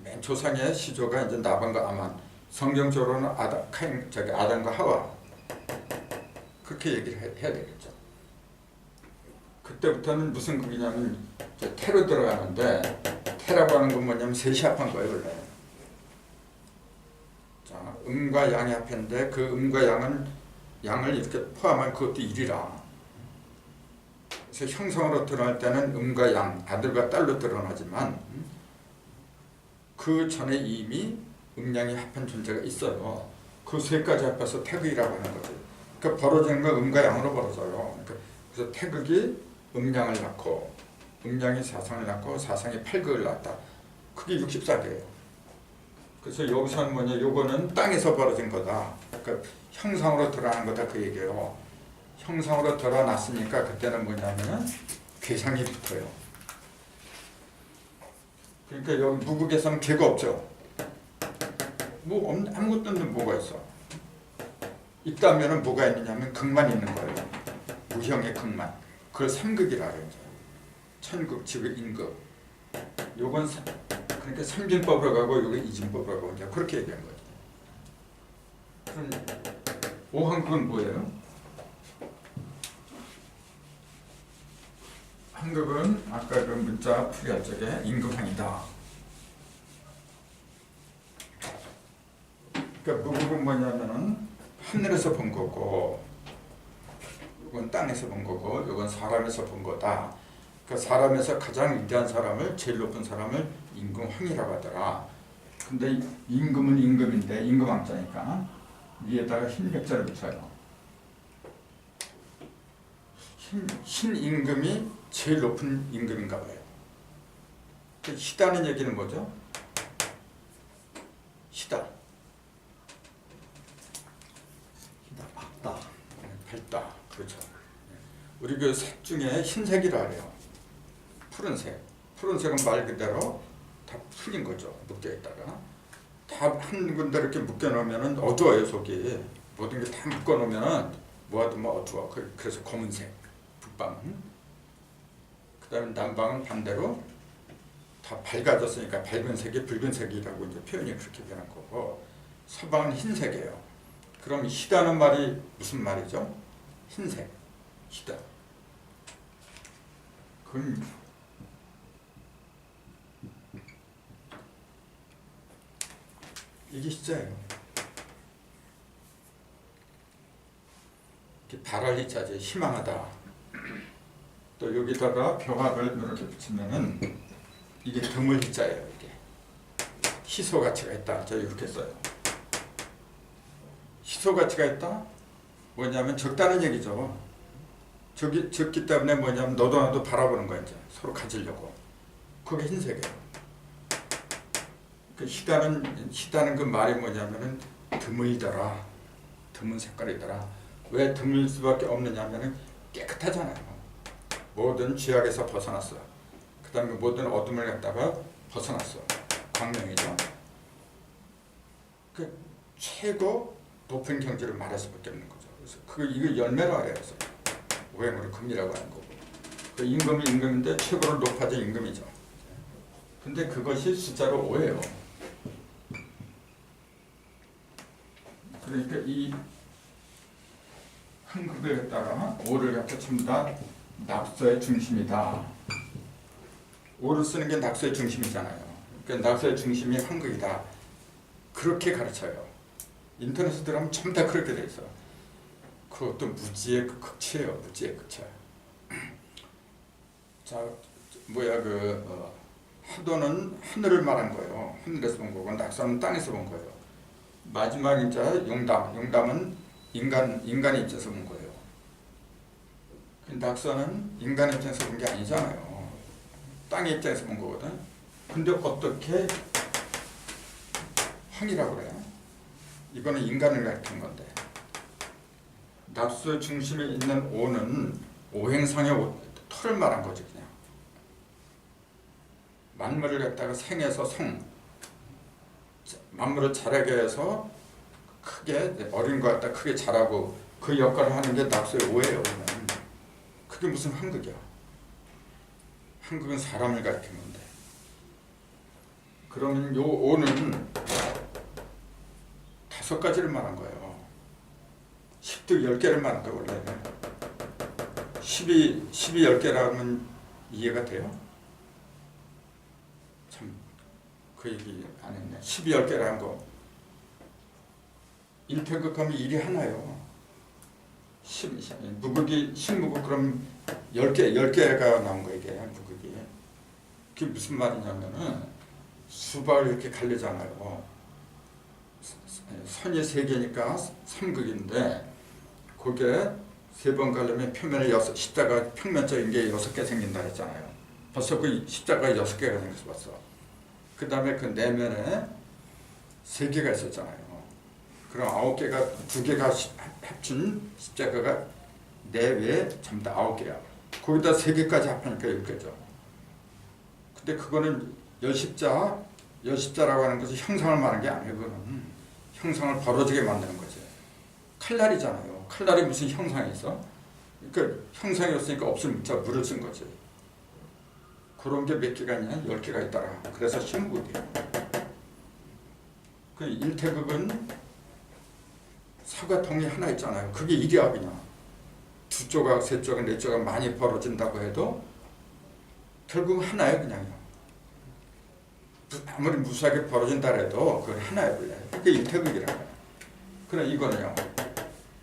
맨 조상의 시조가 이제 나반과 아만, 성경적으로는 아담과 하와, 그렇게 얘기를 해야 되겠죠. 그때부터는 무슨 극이냐면 이제 태로 들어가는데, 태라고 하는 건 뭐냐면 셋이 합한 거예요 원래. 자, 음과 양이 합했는데 그 음과 양을 이렇게 포함한 그것도 일이라. 그래서 형성으로 드러날 때는 음과 양, 아들과 딸로 드러나지만 그 전에 이미 음양이 합한 존재가 있어요. 그 세 가지 합해서 태극이라고 하는 거죠. 그러니까 벌어지는 건 음과 양으로 벌어져요. 그래서 태극이 음양을 낳고, 음양이 사상을 낳고, 사상이 팔극을 낳았다. 그게 64개예요. 그래서 여기서는 뭐냐, 요거는 땅에서 벌어진 거다. 그러니까 형상으로 드러나는 거다 그 얘기예요. 형상으로 드러났으니까 그때는 뭐냐면 괴상이 붙어요. 그러니까 여기 무극에서는 괴가 없죠. 뭐 아무것도 없는 뭐가 있어. 있다면은 뭐가 있느냐면 극만 있는 거예요. 무형의 극만. 그걸 삼극이라 그러죠. 천극, 지극, 인극. 요건 그러니까 삼진법으로 가고 요게 이진법으로 가고 이제 그렇게 얘기한 거죠. 그럼 오한극은 뭐예요? 한극은 아까 그 문자 풀이할 적에 임금항이다. 그러니까 무극은 뭐냐면은 하늘에서 본 거고, 이건 땅에서 본 거고, 이건 사람에서 본 거다. 그 사람에서 가장 위대한 사람을, 제일 높은 사람을 임금황이라고 하더라. 근데 임금은 임금인데 임금왕자니까 위에다가 흰 백자를 붙여요. 흰 임금이 제일 높은 임금인가 봐요. 희다는 얘기는 뭐죠? 희다. 밝다. 밝다. 그렇죠. 우리 그 색 중에 흰색이라 그래요. 푸른색. 푸른색은 말 그대로 다 풀린 거죠. 묶여있다가. 다 한 군데 이렇게 묶여놓으면 어두워요, 속이. 모든 게 다 묶어놓으면 뭐하든 뭐 어두워. 그래서 검은색. 북방은. 그 다음에 남방은 반대로 다 밝아졌으니까 밝은 색이 붉은색이라고 이제 표현이 그렇게 되는 거고, 서방은 흰색이에요. 그럼 희다는 말이 무슨 말이죠? 흰색, 희다. 그건 이게 희자예요. 이렇게 바랄 희자지, 희망하다. 또 여기다가 벼학을 이렇게 붙이면은 이게 드물 희자예요. 이게 희소 가치가 있다. 저 이렇게 써요. 희소 가치가 있다? 뭐냐면 적다는 얘기죠. 적기 때문에 뭐냐면 너도 나도 바라보는 거야. 이제 서로 가지려고. 그게 흰색이에요. 그 희다는 그 말이 뭐냐면은 드물더라. 드문 색깔이더라. 왜 드물 수밖에 없느냐면은 깨끗하잖아요. 모든 죄악에서 벗어났어. 그 다음에 모든 어둠을 갖다가 벗어났어. 광명이죠. 그 최고 높은 경지를 말할 수밖에 없는 거죠. 그래서 이거 열매라 그래서 오행으로 금이라고 하는 거고. 그 임금이 임금인데 최고로 높아진 임금이죠. 근데 그것이 숫자로 5예요. 그러니까 이 한국에 갖다가 5를 갖다 전부 다 낙서의 중심이다. 5를 쓰는 게 낙서의 중심이잖아요. 그러니까 낙서의 중심이 한국이다. 그렇게 가르쳐요. 인터넷에 들어가면 전부 다 그렇게 돼 있어. 그것도 무지의 극치예요. 무지의 극치야. 자, 하도는 하늘을 말한 거예요. 하늘에서 본 거고, 낙서는 땅에서 본 거예요. 마지막 인자 용담은 인간의 입장에서 본 거예요. 낙서는 인간의 입장에서 본 게 아니잖아요. 땅의 입장에서 본 거거든. 근데 어떻게 황이라고 그래? 이거는 인간을 가리키는 건데. 낙서 중심에 있는 오는 오행상의 토를 말한 거지 그냥. 만물을 갖다가 생해서 만물을 자라게 해서 크게 어린 거 갖다 크게 자라고 그 역할을 하는 게 낙서의 오예요. 그게 무슨 한극이야? 한극은 사람을 가리키는 건데. 그러면 요 5는 5가지를 말한 거예요. 10도 10개를 말한 거예요 원래는. 10이 10개라면 이해가 돼요? 참 그 얘기 안 했네. 10이 10개라는 거. 1태극하면 1이 하나요. 무극이 10무극 그럼 10개가 나온 거예요 이게 무극이. 그게 무슨 말이냐면은 수박을 이렇게 갈리잖아요. 선이 3개니까 3극인데 그게 3번 가려면 표면에 십자가 평면적인 게 6개 생긴다 했잖아요. 벌써 그 십자가 6개가 생겨서 봤어. 그 다음에 그 내면에 3개가 있었잖아요. 그럼 9개가 2개가 합친 십자가가 내외에 전부 다 9개야. 거기다 3개까지 합하니까 10개죠. 근데 그거는 여십자라고 하는 것은 형상을 말하는 게 아니에요. 그거는 형상을 벌어지게 만드는 거지. 칼날이잖아요. 칼날이 무슨 형상이 있어? 그러니까 형상이 없으니까 없을 문자 물을 쓴 거지. 그런 게 몇 개가 있냐? 10개가 있더라. 그래서 신무극이에요. 그 일태극은 사과통이 하나 있잖아요. 그게 일이야 그냥. 2조각, 3조각, 4조각 많이 벌어진다고 해도 결국 하나예요 그냥요. 아무리 무수하게 벌어진다 해도 그건 하나예요 원래. 그게 일태극이라는 거예요. 그럼 이거는요.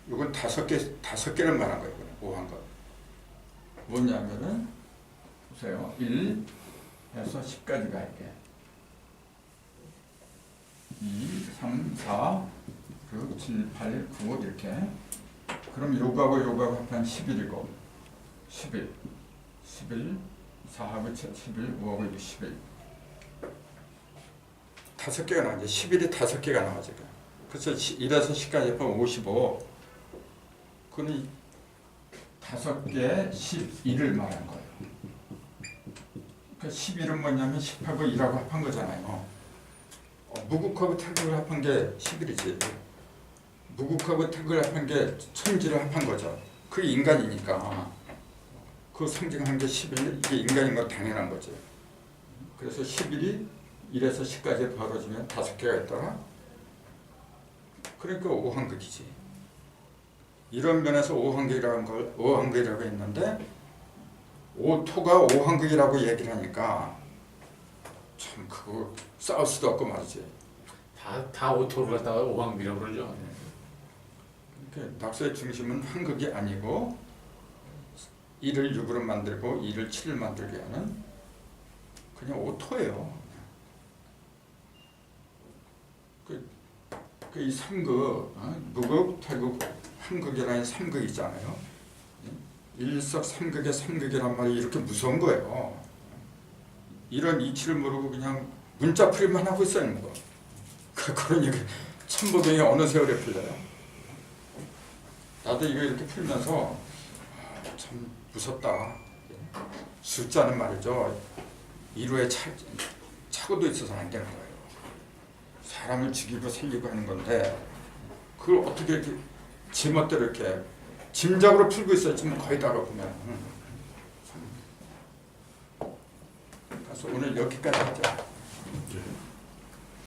이건 5개를 말한 거예요. 오한 거. 뭐냐면은 보세요. 1에서 10까지 갈게. 2, 3, 4, 그리고 7, 8, 9 이렇게. 그럼 요거하고 요거하고 합하면 11이고 11, 4하고 11, 5하고 이게 11. 5개가 나오죠. 11이 5개가 나와 지금. 그래서 1에서 10까지 합하면 55. 그건 5개 11을 말한 거예요. 그러니까 11은 뭐냐면 10하고 1하고 합한 거잖아요. 무국하고 태극을 합한 게 11이지. 무국하고 태극을 합한 게 천지를 합한 거죠. 그게 인간이니까. 그 상징한 게 11, 이게 인간인 건 당연한 거죠. 그래서 11이 1에서 10까지 벌어지면 5개가 있더라. 그러니까 5환극이지. 이런 면에서 5환극이라고 했는데 오토가 5환극이라고 얘기를 하니까 참 그거 싸울 수도 없고 말이지. 다 오토를 갖다가 오왕비라고 그러죠. 그러니까 낙서의 중심은 환극이 아니고 1을 6으로 만들고 2를 7을 만들게 하는 그냥 오토예요. 이 3극, 무극, 태극, 환극이라는 3극 있잖아요. 일석삼극의 3극이란 말이 이렇게 무서운 거예요. 이런 이치를 모르고 그냥 문자풀이만 하고 있어요. 거. 그런 얘기 천보경이 어느 세월에 풀려요. 나도 이거 이렇게 풀면서 참 무섭다. 숫자는 말이죠. 이루에 착오도 있어서 안 되는 거예요. 사람을 죽이고 살리고 하는 건데 그걸 어떻게 이렇게 제멋대로 이렇게 짐작으로 풀고 있어요. 지금 거의 다가 보면. 그래서 오늘 여기까지 하죠.